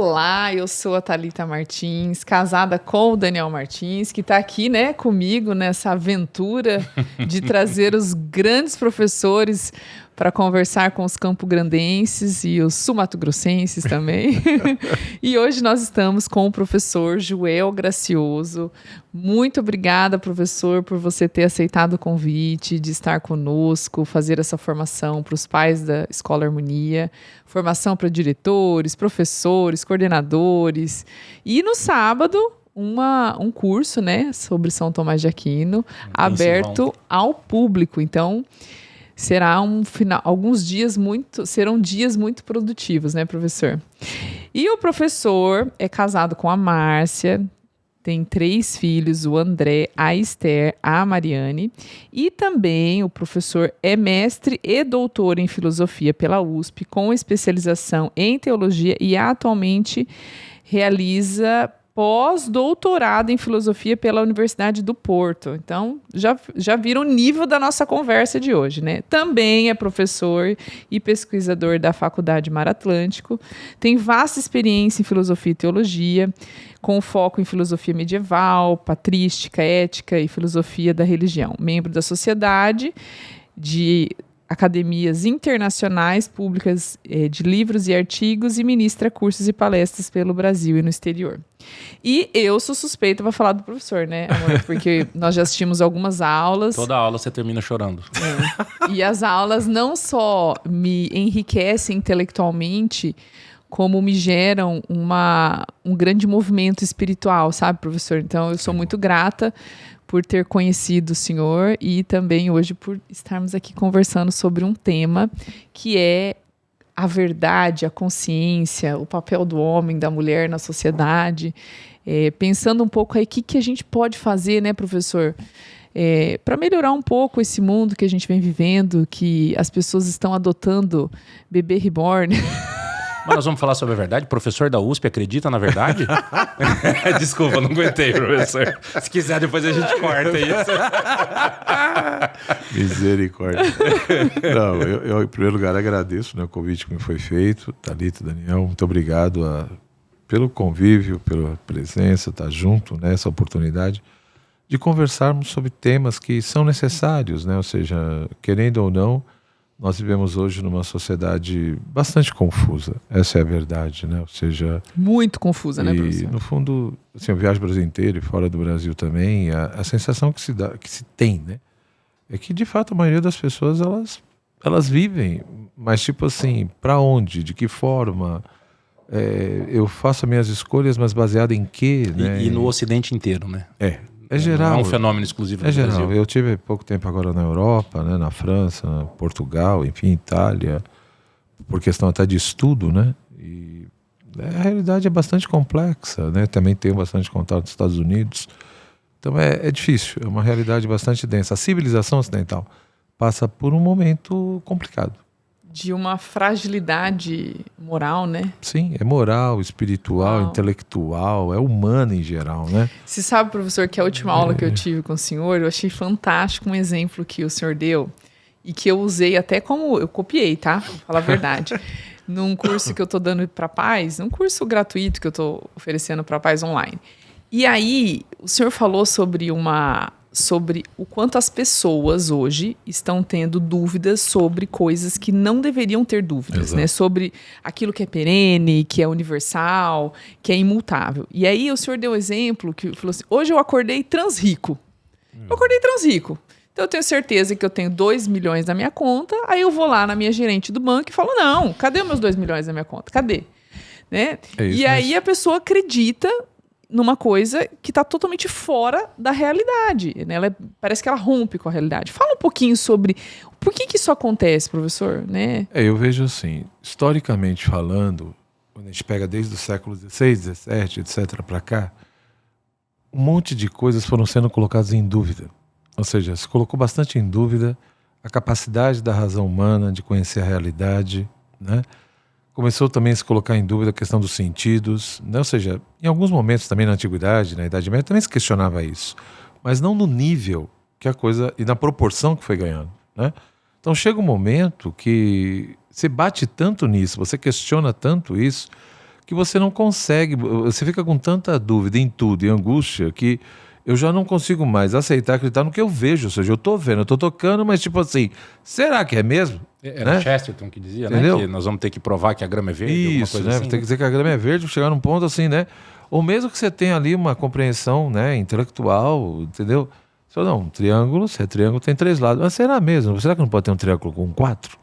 Olá, eu sou a Thalita Martins, casada com o Daniel Martins, que está aqui, né, comigo nessa aventura de trazer os grandes professores para conversar com os campograndenses e os sul-mato-grossenses também. E hoje nós estamos com o professor Joel Gracioso. Muito obrigada, professor, por você ter aceitado o convite de estar conosco, fazer essa formação para os pais da Escola Harmonia, formação para diretores, professores, coordenadores. E no sábado, um curso, né, sobre São Tomás de Aquino, aberto ao público. Então, serão dias muito produtivos, né, professor? E o professor é casado com a Márcia, tem 3 filhos, o André, a Esther, a Mariane, e também o professor é mestre e doutor em filosofia pela USP, com especialização em teologia e atualmente realiza pós-doutorado em filosofia pela Universidade do Porto. Então, já viram o nível da nossa conversa de hoje, né? Também é professor e pesquisador da Faculdade Mar Atlântico, tem vasta experiência em filosofia e teologia, com foco em filosofia medieval, patrística, ética e filosofia da religião. Membro da Sociedade de Academias Internacionais Públicas de Livros e Artigos e ministra cursos e palestras pelo Brasil e no exterior. E eu sou suspeita para falar do professor, né, amor? Porque nós já assistimos algumas aulas. Toda aula você termina chorando. E as aulas não só me enriquecem intelectualmente, como me geram um grande movimento espiritual, sabe, professor? Então, eu sou muito grata por ter conhecido o senhor e também hoje por estarmos aqui conversando sobre um tema que é a verdade, a consciência, o papel do homem, da mulher na sociedade. Pensando um pouco aí o que a gente pode fazer, né, professor? Para melhorar um pouco esse mundo que a gente vem vivendo, que as pessoas estão adotando bebê reborn. Mas nós vamos falar sobre a verdade? Professor da USP acredita na verdade? Desculpa, não aguentei, professor. Se quiser, depois a gente corta isso. Misericórdia. Não, eu, em primeiro lugar, agradeço, né, o convite que me foi feito. Thalita, Daniel, muito obrigado pelo convívio, pela presença, estar junto nessa oportunidade de conversarmos sobre temas que são necessários, né? Ou seja, querendo ou não, nós vivemos hoje numa sociedade bastante confusa, essa é a verdade, né? Ou seja... Muito confusa, né, professor? E, no fundo, assim, eu viajo o Brasil inteiro e fora do Brasil também, a sensação que se tem, né? É que, de fato, a maioria das pessoas, elas vivem, mas tipo assim, para onde? De que forma? Eu faço as minhas escolhas, mas baseado em quê? Né? E no Ocidente inteiro, né? É geral. Não é um fenômeno exclusivo do geral. Brasil. Eu tive pouco tempo agora na Europa, né, na França, Portugal, enfim, Itália, por questão até de estudo, né? E a realidade é bastante complexa, né? Também tenho bastante contato nos Estados Unidos. Então é difícil, é uma realidade bastante densa. A civilização ocidental passa por um momento complicado. De uma fragilidade moral, né? Sim, é moral, espiritual, intelectual, é humana em geral, né? Você sabe, professor, que a última aula que eu tive com o senhor, eu achei fantástico um exemplo que o senhor deu e que eu usei até como... Eu copiei, tá? Vou falar a verdade. Num curso que eu tô dando para pais, um curso gratuito que eu tô oferecendo para pais online. E aí, o senhor falou sobre o quanto as pessoas hoje estão tendo dúvidas sobre coisas que não deveriam ter dúvidas, né? Sobre aquilo que é perene, que é universal, que é imutável. E aí o senhor deu um exemplo que falou assim, hoje eu acordei transrico. Eu acordei transrico. Então eu tenho certeza que eu tenho 2 milhões na minha conta, aí eu vou lá na minha gerente do banco e falo, não, cadê os meus 2 milhões na minha conta? Cadê? Né? E aí a pessoa acredita numa coisa que está totalmente fora da realidade, né? Parece que ela rompe com a realidade. Fala um pouquinho sobre por que isso acontece, professor, né? Eu vejo assim, historicamente falando, quando a gente pega desde o século XVI, XVII, etc. para cá, um monte de coisas foram sendo colocadas em dúvida. Ou seja, se colocou bastante em dúvida a capacidade da razão humana de conhecer a realidade, né? Começou também a se colocar em dúvida a questão dos sentidos, né? Ou seja, em alguns momentos também na Antiguidade, na Idade Média, também se questionava isso, mas não no nível que a coisa, e na proporção que foi ganhando, né? Então chega um momento que você bate tanto nisso, você questiona tanto isso, que você não consegue, você fica com tanta dúvida em tudo e angústia que eu já não consigo mais aceitar, acreditar no que eu vejo. Ou seja, eu tô vendo, eu tô tocando, mas tipo assim, será que é mesmo? Era Né? Chesterton que dizia, Entendeu? né? Que nós vamos ter que provar que a grama é verde, alguma Isso, coisa né? assim. Tem que dizer que a grama é verde, chegar num ponto assim, né? Ou mesmo que você tenha ali uma compreensão, né, intelectual, entendeu? Você fala, não, um triângulo, se é triângulo, tem 3 lados. Mas será mesmo? Será que não pode ter um triângulo com 4?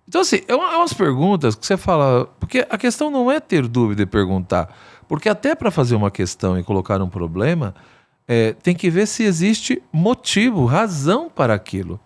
Então, assim, é umas perguntas que você fala... Porque a questão não é ter dúvida e perguntar. Porque até para fazer uma questão e colocar um problema, tem que ver se existe motivo, razão para aquilo,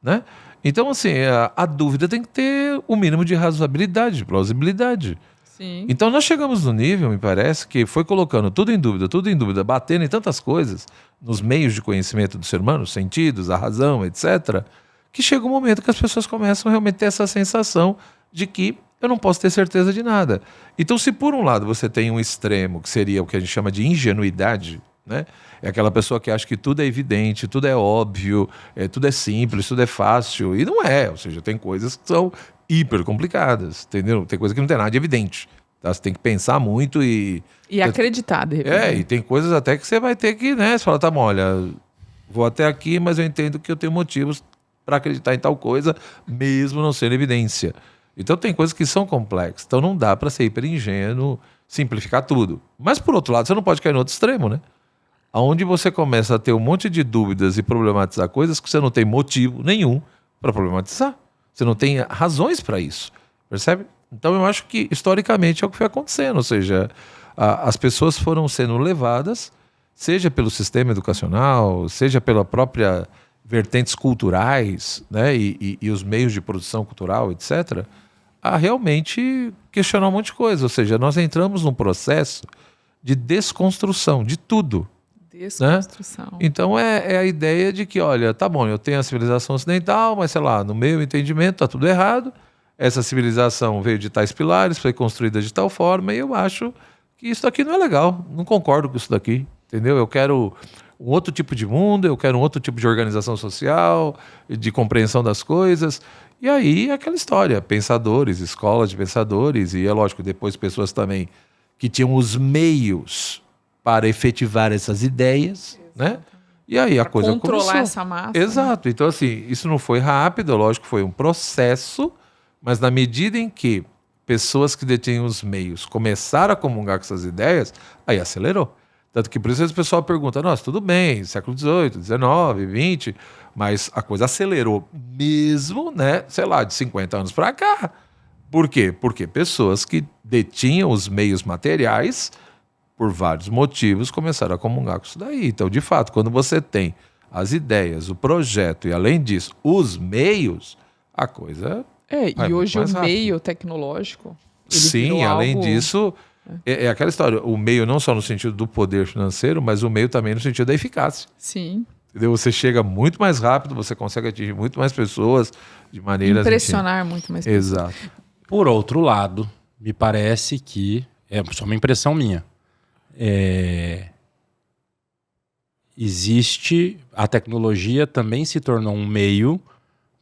né? Então, assim, a dúvida tem que ter o mínimo de razoabilidade, de plausibilidade. Sim. Então nós chegamos no nível, me parece, que foi colocando tudo em dúvida, batendo em tantas coisas, nos meios de conhecimento do ser humano, os sentidos, a razão, etc., que chega um momento que as pessoas começam a realmente ter essa sensação de que eu não posso ter certeza de nada. Então, se por um lado você tem um extremo, que seria o que a gente chama de ingenuidade, né? É aquela pessoa que acha que tudo é evidente, tudo é óbvio, tudo é simples, tudo é fácil, e não é. Ou seja, tem coisas que são hiper complicadas, entendeu? Tem coisa que não tem nada de evidente. Tá? Você tem que pensar muito e acreditar, de repente. e tem coisas até que você vai ter que, né? Você fala, tá bom, olha, vou até aqui, mas eu entendo que eu tenho motivos para acreditar em tal coisa, mesmo não sendo evidência. Então tem coisas que são complexas. Então não dá para ser hiper ingênuo, simplificar tudo. Mas por outro lado, você não pode cair no outro extremo, né? Onde você começa a ter um monte de dúvidas e problematizar coisas que você não tem motivo nenhum para problematizar. Você não tem razões para isso, percebe? Então eu acho que historicamente é o que foi acontecendo, ou seja, as pessoas foram sendo levadas, seja pelo sistema educacional, seja pela própria vertentes culturais, né, e os meios de produção cultural, etc., a realmente questionar um monte de coisa. Ou seja, nós entramos num processo de desconstrução de tudo. Desconstrução. Né? Então é a ideia de que, olha, tá bom, eu tenho a civilização ocidental, mas sei lá, no meu entendimento tá tudo errado. Essa civilização veio de tais pilares, foi construída de tal forma, e eu acho que isso daqui não é legal. Não concordo com isso daqui, entendeu? Eu quero um outro tipo de mundo, eu quero um outro tipo de organização social, de compreensão das coisas. E aí aquela história, pensadores, escolas de pensadores, e é lógico, depois pessoas também que tinham os meios para efetivar essas ideias, né? E aí a coisa começou. Controlar essa massa. Exato. Então, assim, isso não foi rápido, lógico, foi um processo, mas na medida em que pessoas que detinham os meios começaram a comungar com essas ideias, aí acelerou. Tanto que por isso o pessoal pergunta, nossa, tudo bem, século XVIII, XIX, XX, mas a coisa acelerou mesmo, né, sei lá, de 50 anos para cá. Por quê? Porque pessoas que detinham os meios materiais, por vários motivos, começaram a comungar com isso daí. Então, de fato, quando você tem as ideias, o projeto e, além disso, os meios, a coisa e hoje o meio tecnológico... Sim, além disso, é aquela história. O meio não só no sentido do poder financeiro, mas o meio também no sentido da eficácia. Sim. Entendeu? Você chega muito mais rápido, você consegue atingir muito mais pessoas de maneiras... Impressionar muito mais pessoas. Exato. Por outro lado, me parece que, é só uma impressão minha, existe, a tecnologia também se tornou um meio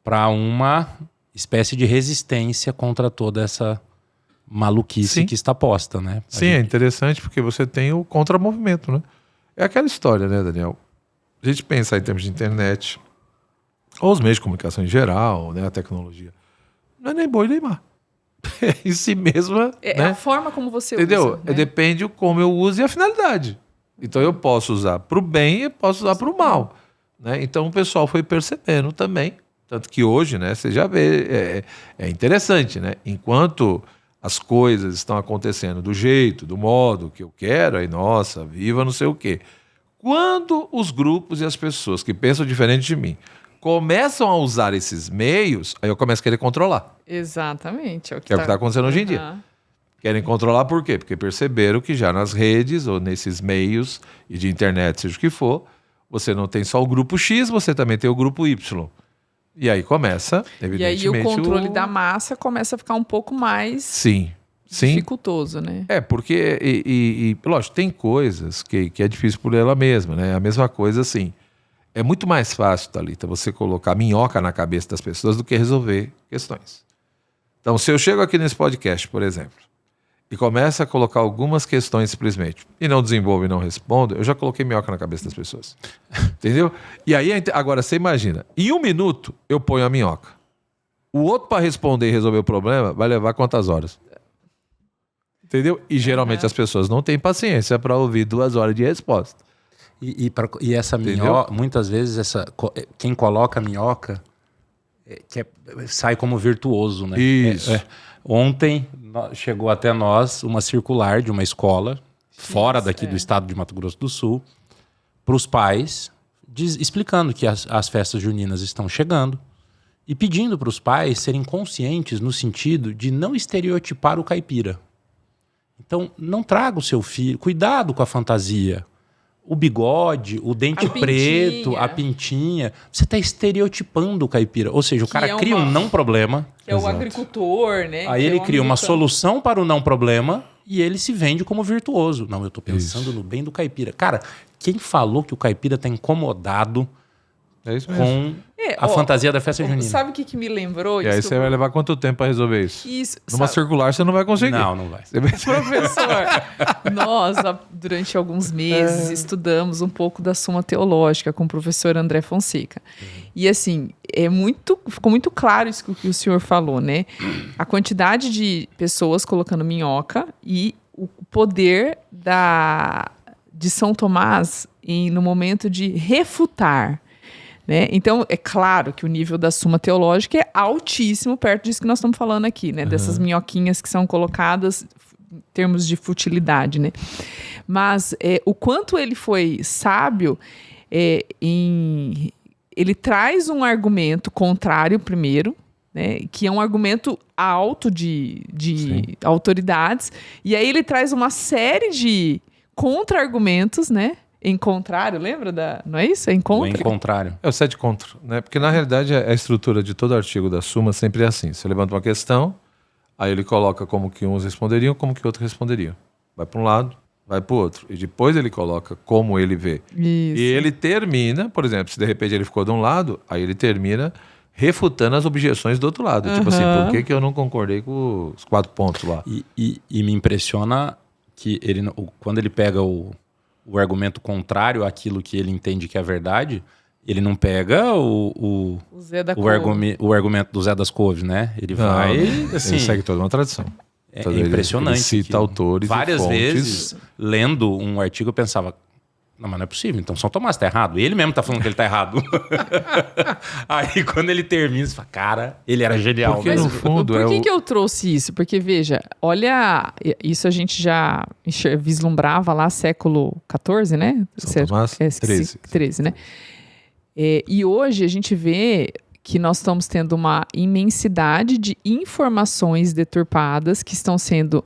para uma espécie de resistência contra toda essa maluquice que está posta, né? Sim, é interessante porque você tem o contramovimento, né? É aquela história, né, Daniel? A gente pensar em termos de internet, ou os meios de comunicação em geral, né, a tecnologia, não é nem boi nem má. É em si mesma. É a forma como você entendeu? usa. Né? Depende de como eu uso e a finalidade. Então eu posso usar para o bem e posso usar para o mal. Né? Então o pessoal foi percebendo também. Tanto que hoje, né, você já vê, é interessante, né? Enquanto as coisas estão acontecendo do jeito, do modo que eu quero, aí, nossa, viva não sei o quê. Quando os grupos e as pessoas que pensam diferente de mim começam a usar esses meios, aí eu começo a querer controlar. Exatamente. É o que está acontecendo hoje em dia. Querem controlar por quê? Porque perceberam que já nas redes ou nesses meios e de internet, seja o que for, você não tem só o grupo X, você também tem o grupo Y. E aí começa, evidentemente... E aí o controle da massa começa a ficar um pouco mais dificultoso, né? Porque, lógico, tem coisas que é difícil por ela mesma, né? A mesma coisa, assim, é muito mais fácil, Thalita, você colocar minhoca na cabeça das pessoas do que resolver questões. Então, se eu chego aqui nesse podcast, por exemplo, e começa a colocar algumas questões simplesmente, e não desenvolve e não responde, eu já coloquei minhoca na cabeça das pessoas. Entendeu? E aí, agora você imagina, em 1 minuto eu ponho a minhoca. O outro, para responder e resolver o problema, vai levar quantas horas? Entendeu? E geralmente as pessoas não têm paciência para ouvir 2 horas de resposta. E essa minhoca, muitas vezes, quem coloca a minhoca sai como virtuoso, né? Isso. Ontem chegou até nós uma circular de uma escola, fora daqui do estado de Mato Grosso do Sul, para os pais, explicando que as festas juninas estão chegando e pedindo para os pais serem conscientes no sentido de não estereotipar o caipira. Então, não traga o seu filho, cuidado com a fantasia. O bigode, o dente preto, a pintinha. Você está estereotipando o caipira. Ou seja, o cara cria um não problema. Que é o agricultor, né? Aí ele cria uma solução para o não problema e ele se vende como virtuoso. Não, eu estou pensando no bem do caipira. Cara, quem falou que o caipira está incomodado com a fantasia da festa junina? Sabe o que me lembrou? E aí você vai levar quanto tempo para resolver isso? Numa circular você não vai conseguir. Não vai. Professor, nós, durante alguns meses, estudamos um pouco da Suma Teológica com o professor André Fonseca. E assim, ficou muito claro isso que o senhor falou, né? A quantidade de pessoas colocando minhoca e o poder de São Tomás no momento de refutar. Né? Então, é claro que o nível da Suma Teológica é altíssimo perto disso que nós estamos falando aqui, né? Dessas minhoquinhas que são colocadas em termos de futilidade, né? Mas o quanto ele foi sábio, ele traz um argumento contrário primeiro, né? Que é um argumento alto de autoridades, e aí ele traz uma série de contra-argumentos, né? Em contrário, lembra não é isso? É em contra? Em contrário. É o sede contra, né? Porque na realidade a estrutura de todo artigo da Suma sempre é assim. Você levanta uma questão, aí ele coloca como que uns responderiam, como que outros responderiam. Vai para um lado, vai para o outro. E depois ele coloca como ele vê. Isso. E ele termina, por exemplo, se de repente ele ficou de um lado, aí ele termina refutando as objeções do outro lado. Tipo assim, por que eu não concordei com os 4 pontos lá? E me impressiona que quando ele pega o argumento contrário àquilo que ele entende que é verdade, ele não pega o argumento do Zé das Couves, né? Ele vai... Assim, ele segue toda uma tradição. É impressionante. Ele cita autores várias e fontes. vezes, lendo um artigo, eu pensava, não, mas não é possível, então São Tomás está errado. Ele mesmo está falando que ele está errado. Aí, quando ele termina, você fala, cara, ele era genial. Porque, no fundo, por que eu trouxe isso? Porque, veja, olha, isso a gente já vislumbrava lá século XIV, né? São Tomás, 13, né? E hoje a gente vê que nós estamos tendo uma imensidade de informações deturpadas que estão sendo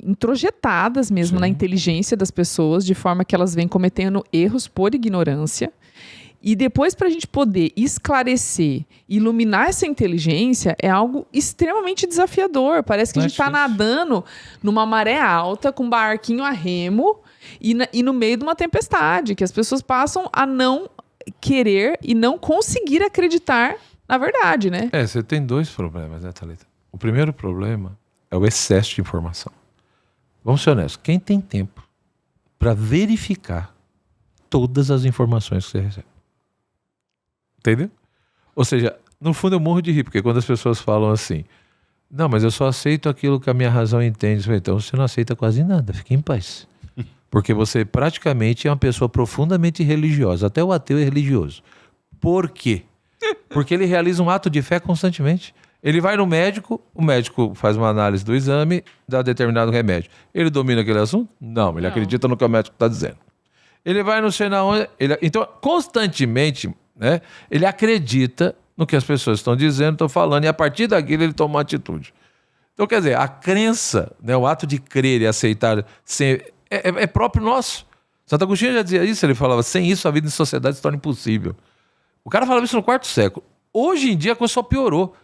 introjetadas mesmo na inteligência das pessoas, de forma que elas vêm cometendo erros por ignorância. E depois, para a gente poder esclarecer, iluminar essa inteligência, é algo extremamente desafiador. Parece que a gente está nadando numa maré alta, com um barquinho a remo, e no meio de uma tempestade, que as pessoas passam a não querer e não conseguir acreditar na verdade, né? Você tem 2 problemas, né, Thalita? O primeiro problema é o excesso de informação. Vamos ser honestos. Quem tem tempo para verificar todas as informações que você recebe? Entendeu? Ou seja, no fundo eu morro de rir, porque quando as pessoas falam assim, não, mas eu só aceito aquilo que a minha razão entende. Então você não aceita quase nada, fique em paz. Porque você praticamente é uma pessoa profundamente religiosa. Até o ateu é religioso. Por quê? Porque ele realiza um ato de fé constantemente. Ele vai no médico, o médico faz uma análise do exame, dá determinado remédio. Ele domina aquele assunto? Não, ele acredita no que o médico está dizendo. Ele vai no sei na onde... Então, constantemente, né, ele acredita no que as pessoas estão dizendo, estão falando, e a partir daquilo ele toma uma atitude. Então, quer dizer, a crença, né, o ato de crer e aceitar... É próprio nosso. Santo Agostinho já dizia isso, ele falava, sem isso a vida em sociedade se torna impossível. O cara falava isso no 4º século. Hoje em dia a coisa só piorou,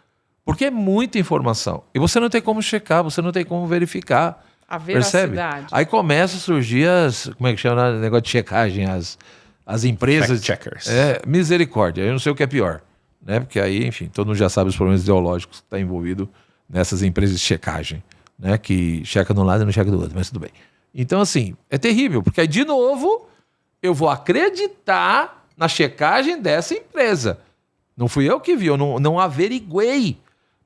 porque é muita informação. E você não tem como checar, você não tem como verificar. A veracidade. Percebe? Aí começa a surgir como é que chama o negócio de checagem, as empresas... Fact-checkers. Misericórdia, eu não sei o que é pior. Né? Porque aí, enfim, todo mundo já sabe os problemas ideológicos que estão envolvidos nessas empresas de checagem. né? Que checa de um lado e não checa do outro, mas tudo bem. Então, assim, é terrível, porque aí, de novo, eu vou acreditar na checagem dessa empresa. Não fui eu que vi, eu não averiguei.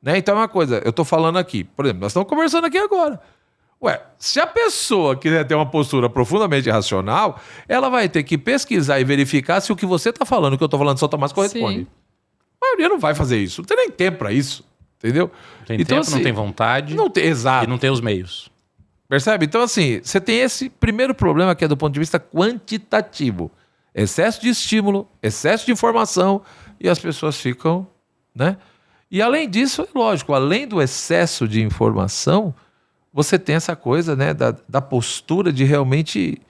Né? Então é uma coisa, eu tô falando aqui, por exemplo, nós estamos conversando aqui agora. Ué, se a pessoa quiser ter uma postura profundamente racional, ela vai ter que pesquisar e verificar se o que você tá falando, o que eu tô falando, São Tomás corresponde. Sim. A maioria não vai fazer isso, não tem nem tempo para isso, entendeu? Tem então, tempo, assim, não tem vontade não tem, exato. e não tem os meios. Percebe? Então, assim, você tem esse primeiro problema que é do ponto de vista quantitativo. Excesso de estímulo, excesso de informação, e as pessoas ficam, né? E além disso, é lógico, além do excesso de informação, você tem essa coisa, né, da postura de realmente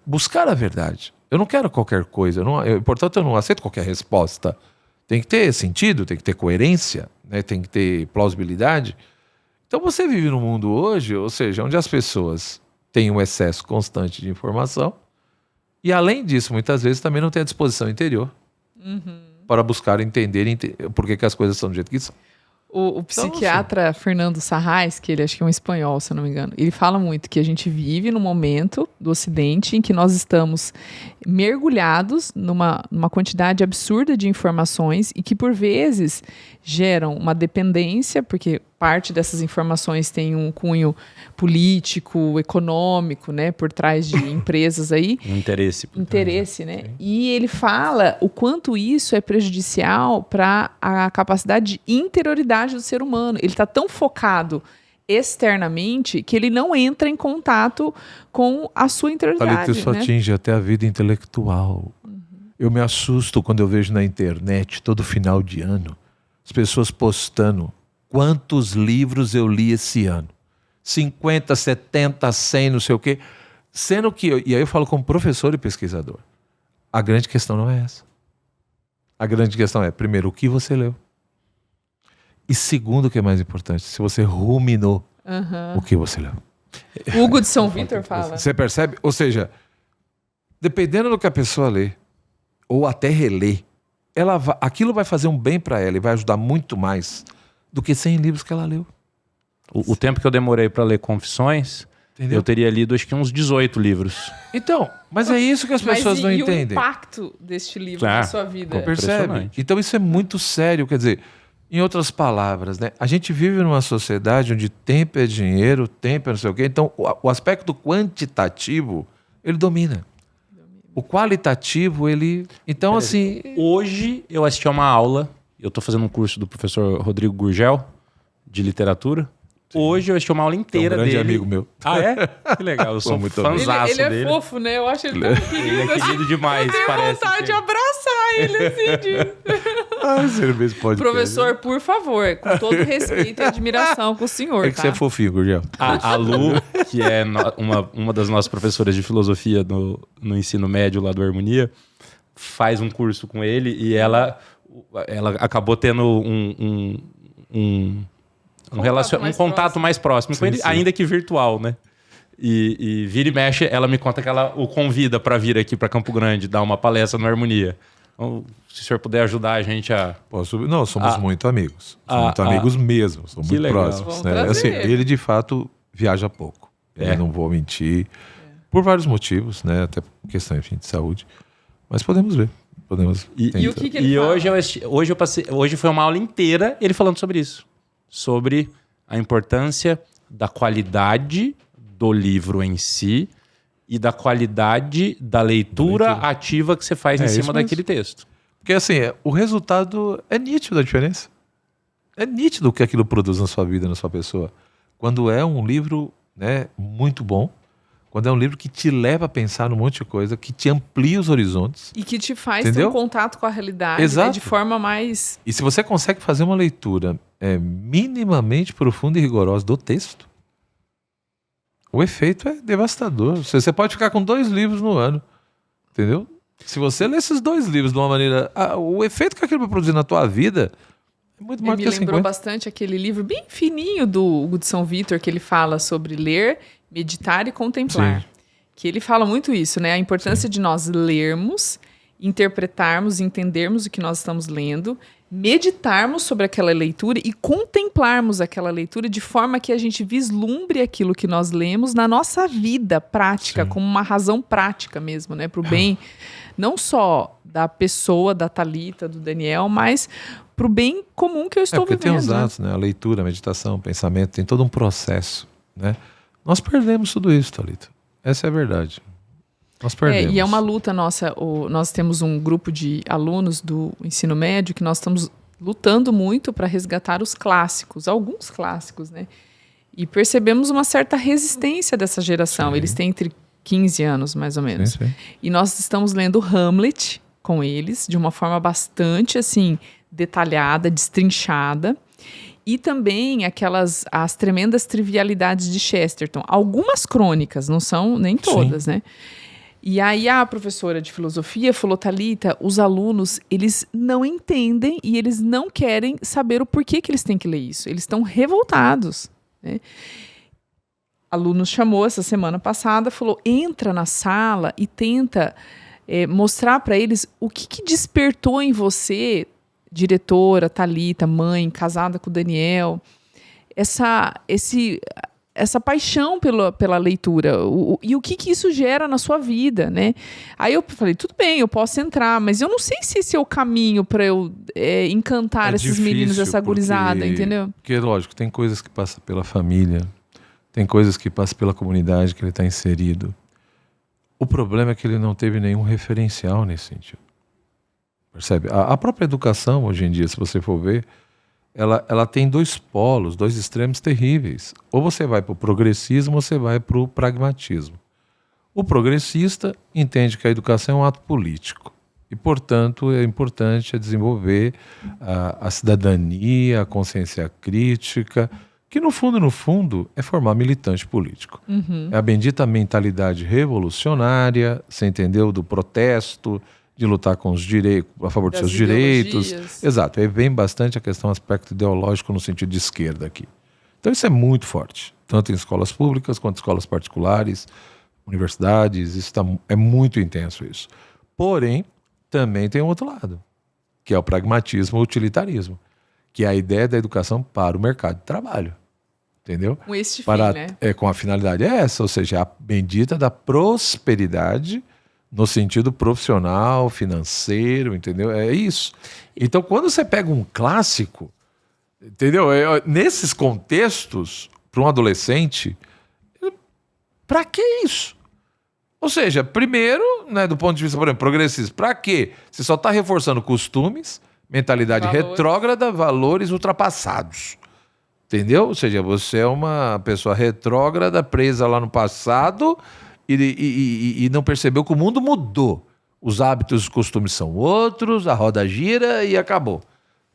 buscar a verdade. Eu não quero qualquer coisa, portanto, eu não aceito qualquer resposta. Tem que ter sentido, tem que ter coerência, né, tem que ter plausibilidade. Então você vive num mundo hoje, ou seja, onde as pessoas têm um excesso constante de informação e, além disso, muitas vezes também não têm a disposição interior para buscar entender por que as coisas são do jeito que são. O psiquiatra Fernando Sarrais, que ele acho que é um espanhol, se eu não me engano, ele fala muito que a gente vive num momento do Ocidente em que nós estamos mergulhados numa quantidade absurda de informações e que, por vezes, geram uma dependência, porque parte dessas informações tem um cunho político, econômico, né, por trás de empresas aí. Um interesse. Interesse, né? E ele fala o quanto isso é prejudicial para a capacidade de interioridade do ser humano. Ele está tão focado externamente que ele não entra em contato com a sua interioridade. Isso né? atinge até a vida intelectual. Eu me assusto quando eu vejo na internet, todo final de ano, as pessoas postando quantos livros eu li esse ano. 50, 70, 100, não sei o quê. Sendo que, e aí eu falo como professor e pesquisador, a grande questão não é essa. A grande questão é, primeiro, o que você leu. E segundo, o que é mais importante, se você ruminou o que você leu. Hugo de São Vitor fala. Você percebe? Ou seja, dependendo do que a pessoa lê, ou até relê, aquilo vai fazer um bem para ela e vai ajudar muito mais do que 100 livros que ela leu. O tempo que eu demorei para ler Confissões, entendeu? Eu teria lido acho que uns 18 livros. Então, mas é isso que as pessoas não entendem. E o impacto deste livro na sua vida? Percebe? Então isso é muito sério, quer dizer, em outras palavras, né? A gente vive numa sociedade onde tempo é dinheiro, tempo é não sei o quê. Então, o aspecto quantitativo, ele domina. O qualitativo, ele... Então, assim... Hoje, eu assisti a uma aula, eu estou fazendo um curso do professor Rodrigo Gurgel, de literatura. Sim. Hoje, eu assisti uma aula inteira dele. É um grande amigo meu. Ah, é? Que legal, eu sou muito fãzaço dele. Ele é fofo, né? Eu acho ele tão querido. Ele é querido demais, parece. Eu tenho vontade de abraçar ele, assim, pode Professor, por favor, com todo respeito e admiração com o senhor, É que você é fofinho, Gurgel. A Lu, que é uma das nossas professoras de filosofia no ensino médio lá do Harmonia, faz um curso com ele e ela acabou tendo um contato mais próximo com ele, ainda que virtual, né? E vira e mexe, ela me conta que ela o convida para vir aqui para Campo Grande dar uma palestra no Harmonia. Então, se o senhor puder ajudar a gente a... Não, somos muito amigos. Somos muito amigos mesmo, somos muito legal. próximos. Né? Assim, ele, de fato, viaja pouco. Não vou mentir. Por vários motivos, né? Até por questão, enfim, de saúde. Mas podemos ver. E o que ele fala? Hoje foi uma aula inteira ele falando sobre isso. Sobre a importância da qualidade do livro em si e da qualidade da leitura ativa que você faz em cima daquele texto. Porque assim, o resultado é nítido a diferença. É nítido o que aquilo produz na sua vida, na sua pessoa. Quando é um livro, né, muito bom, quando é um livro que te leva a pensar num monte de coisa, que te amplia os horizontes. E que te faz ter um contato com a realidade, né, de forma mais... E se você consegue fazer uma leitura minimamente profunda e rigorosa do texto, o efeito é devastador. Você pode ficar com 2 livros no ano, entendeu? Se você ler esses 2 livros de uma maneira... o efeito que aquilo vai produzir na tua vida é muito maior do que 50. Me lembrou bastante aquele livro bem fininho do Hugo de São Vitor, que ele fala sobre ler, meditar e contemplar. Sim. Que ele fala muito isso, né? A importância de nós lermos, interpretarmos, entendermos o que nós estamos lendo, meditarmos sobre aquela leitura e contemplarmos aquela leitura de forma que a gente vislumbre aquilo que nós lemos na nossa vida prática, Sim. como uma razão prática mesmo, né? Para o bem, não só da pessoa, da Thalita, do Daniel, mas para o bem comum que eu estou porque vivendo. tem os atos, né? A leitura, a meditação, o pensamento, tem todo um processo, né? Nós perdemos tudo isso, Thalita. Essa é a verdade. Nós perdemos. E é uma luta nossa. Nós temos um grupo de alunos do ensino médio que nós estamos lutando muito para resgatar os clássicos, alguns clássicos, né? E percebemos uma certa resistência dessa geração. Sim. Eles têm entre 15 anos, mais ou menos. Sim, sim. E nós estamos lendo Hamlet com eles, de uma forma bastante, assim, detalhada, destrinchada. E também as tremendas trivialidades de Chesterton. Algumas crônicas, não são nem todas, né? E aí a professora de filosofia falou, Thalita, os alunos, eles não entendem e eles não querem saber o porquê que eles têm que ler isso. Eles estão revoltados, né? Aluno chamou essa semana passada, falou, entra na sala e tenta mostrar para eles o que despertou em você, diretora, Thalita, mãe, casada com o Daniel, essa paixão pela leitura e o que isso gera na sua vida, né? Aí eu falei, tudo bem, eu posso entrar, mas eu não sei se esse é o caminho para eu encantar esses difícil, meninos, essa gurizada, entendeu? Porque, lógico, tem coisas que passam pela família, tem coisas que passam pela comunidade que ele está inserido. O problema é que ele não teve nenhum referencial nesse sentido. Percebe? A própria educação, hoje em dia, se você for ver, ela tem dois polos, dois extremos terríveis. Ou você vai para o progressismo ou você vai para o pragmatismo. O progressista entende que a educação é um ato político e, portanto, é importante desenvolver a cidadania, a consciência crítica, que no fundo, é formar militante político. Uhum. É a bendita mentalidade revolucionária, você entendeu, do protesto, de lutar com os direitos, a favor dos seus direitos. Exato, aí vem bastante a questão, aspecto ideológico no sentido de esquerda aqui. Então isso é muito forte, tanto em escolas públicas quanto em escolas particulares, universidades, é muito intenso isso. Porém, também tem um outro lado, que é o pragmatismo, o utilitarismo, que é a ideia da educação para o mercado de trabalho. Entendeu? Com este fim, né? Com a finalidade essa, ou seja, a bendita da prosperidade no sentido profissional, financeiro, entendeu? É isso. Então, quando você pega um clássico, entendeu? Nesses contextos, para um adolescente, para que isso? Ou seja, primeiro, né, do ponto de vista, por exemplo, progressista, para quê? Você só está reforçando costumes, mentalidade retrógrada, valores ultrapassados. Entendeu? Ou seja, você é uma pessoa retrógrada, presa lá no passado e não percebeu que o mundo mudou. Os hábitos e os costumes são outros, a roda gira e acabou.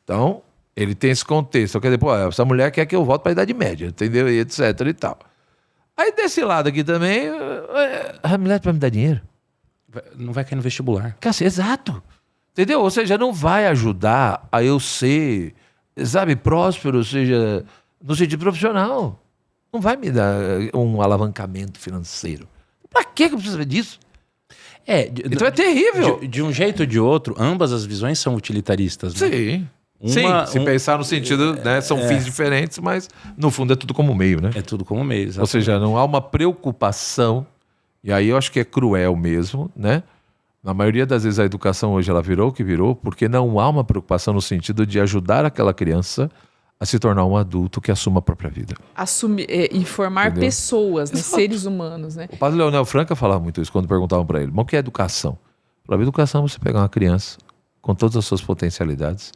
Então, ele tem esse contexto. Quer dizer, pô, essa mulher quer que eu volte para a Idade Média, entendeu? E etc e tal. Aí desse lado aqui também, a mulher vai me dar dinheiro? Não vai cair no vestibular. Exato. Entendeu? Ou seja, não vai ajudar a eu ser, sabe, próspero, ou seja, no sentido profissional. Não vai me dar um alavancamento financeiro. Pra que eu preciso saber disso? Então é terrível. De um jeito ou de outro, ambas as visões são utilitaristas, né? Sim. Se pensar no sentido, né, são fins diferentes, mas no fundo é tudo como meio, né? É tudo como meio, exatamente. Ou seja, não há uma preocupação, e aí eu acho que é cruel mesmo, né? Na maioria das vezes a educação hoje ela virou o que virou, porque não há uma preocupação no sentido de ajudar aquela criança a se tornar um adulto que assuma a própria vida. Assumir e formar pessoas, né? Seres humanos, né? O padre Leonel Franca falava muito isso quando perguntavam para ele, mas o que é educação? Falava, educação é você pegar uma criança com todas as suas potencialidades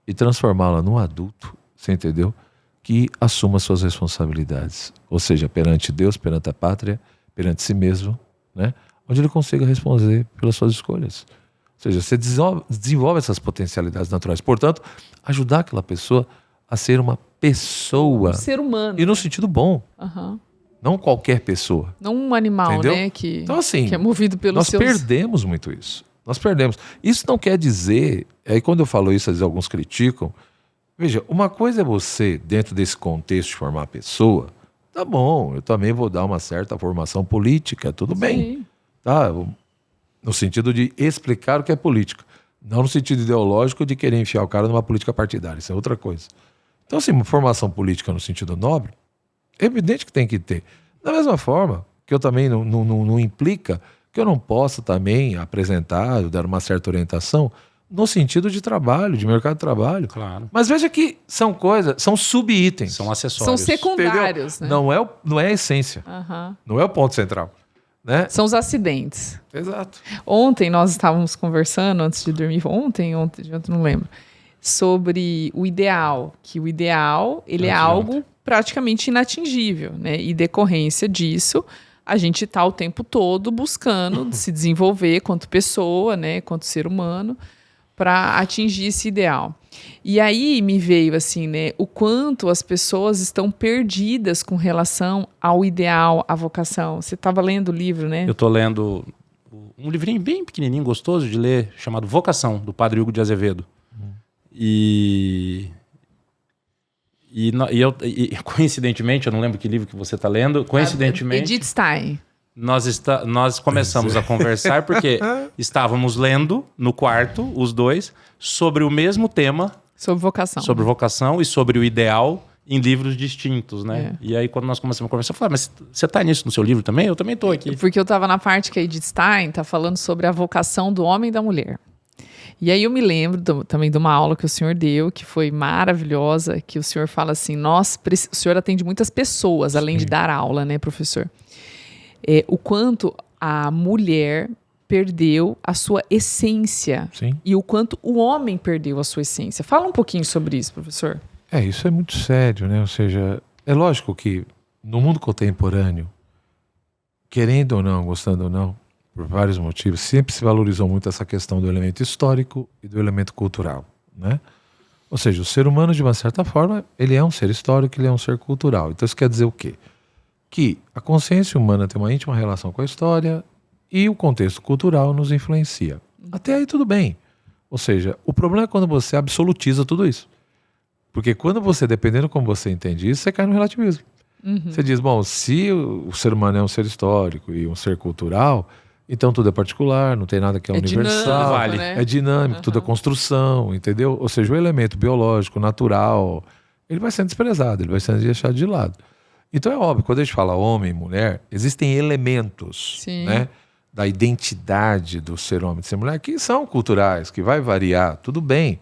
e transformá-la num adulto, você entendeu? Que assuma suas responsabilidades. Ou seja, perante Deus, perante a pátria, perante si mesmo, né? Onde ele consiga responder pelas suas escolhas. Ou seja, você desenvolve essas potencialidades naturais. Portanto, ajudar aquela pessoa a ser uma pessoa. Um ser humano. E no sentido bom. Uhum. Não qualquer pessoa. Não um animal, entendeu? Né? Então, assim, que é movido pelos nós perdemos muito isso. Nós perdemos. Isso não quer dizer... Aí quando eu falo isso, às vezes alguns criticam. Veja, uma coisa é você, dentro desse contexto de formar a pessoa, tá bom, eu também vou dar uma certa formação política, tudo bem. Tá? No sentido de explicar o que é política. Não no sentido ideológico de querer enfiar o cara numa política partidária, isso é outra coisa. Então, assim, uma formação política no sentido nobre, é evidente que tem que ter. Da mesma forma que eu também não implica que eu não possa também apresentar, dar uma certa orientação no sentido de trabalho, de mercado de trabalho. Claro. Mas veja que são coisas, são subitens. São acessórios. São secundários, né? Não é a essência. Aham. Não é o ponto central. Né? São os acidentes. Exato. Ontem nós estávamos conversando, antes de dormir, ontem, não lembro, sobre o ideal. Que o ideal, ele é algo praticamente inatingível, né? E decorrência disso, a gente está o tempo todo buscando se desenvolver quanto pessoa, né? Quanto ser humano, para atingir esse ideal. E aí me veio assim, né, o quanto as pessoas estão perdidas com relação ao ideal, à vocação. Você estava lendo o livro, né? Eu estou lendo um livrinho bem pequenininho, gostoso de ler, chamado Vocação, do Padre Hugo de Azevedo. E coincidentemente, eu não lembro que livro que você está lendo, coincidentemente... Edith Stein. Nós começamos a conversar porque estávamos lendo no quarto, os dois, sobre o mesmo tema. Sobre vocação. Sobre vocação e sobre o ideal em livros distintos, né? E aí, quando nós começamos a conversar, eu falei, mas você está nisso no seu livro também? Eu também estou aqui. Porque eu estava na parte que a Edith Stein está falando sobre a vocação do homem e da mulher. E aí eu me lembro também de uma aula que o senhor deu, que foi maravilhosa, que o senhor fala assim, o senhor atende muitas pessoas, além de dar aula, né, professor? O quanto a mulher perdeu a sua essência. Sim. E o quanto o homem perdeu a sua essência. Fala um pouquinho sobre isso, professor. Isso é muito sério, né? Ou seja, é lógico que no mundo contemporâneo, querendo ou não, gostando ou não, por vários motivos, sempre se valorizou muito essa questão do elemento histórico e do elemento cultural, né? Ou seja, o ser humano, de uma certa forma, ele é um ser histórico, ele é um ser cultural. Então isso quer dizer o quê? Que a consciência humana tem uma íntima relação com a história e o contexto cultural nos influencia. Até aí tudo bem. Ou seja, o problema é quando você absolutiza tudo isso. Porque quando você, dependendo como você entende isso, você cai no relativismo. Você diz, bom, se o ser humano é um ser histórico e um ser cultural, então tudo é particular, não tem nada que é universal. Dinâmico, né? É dinâmico, tudo é construção, entendeu? Ou seja, o elemento biológico, natural, ele vai sendo desprezado, ele vai sendo deixado de lado. Então é óbvio, quando a gente fala homem e mulher, existem elementos, né, da identidade do ser homem e de ser mulher que são culturais, que vai variar, tudo bem.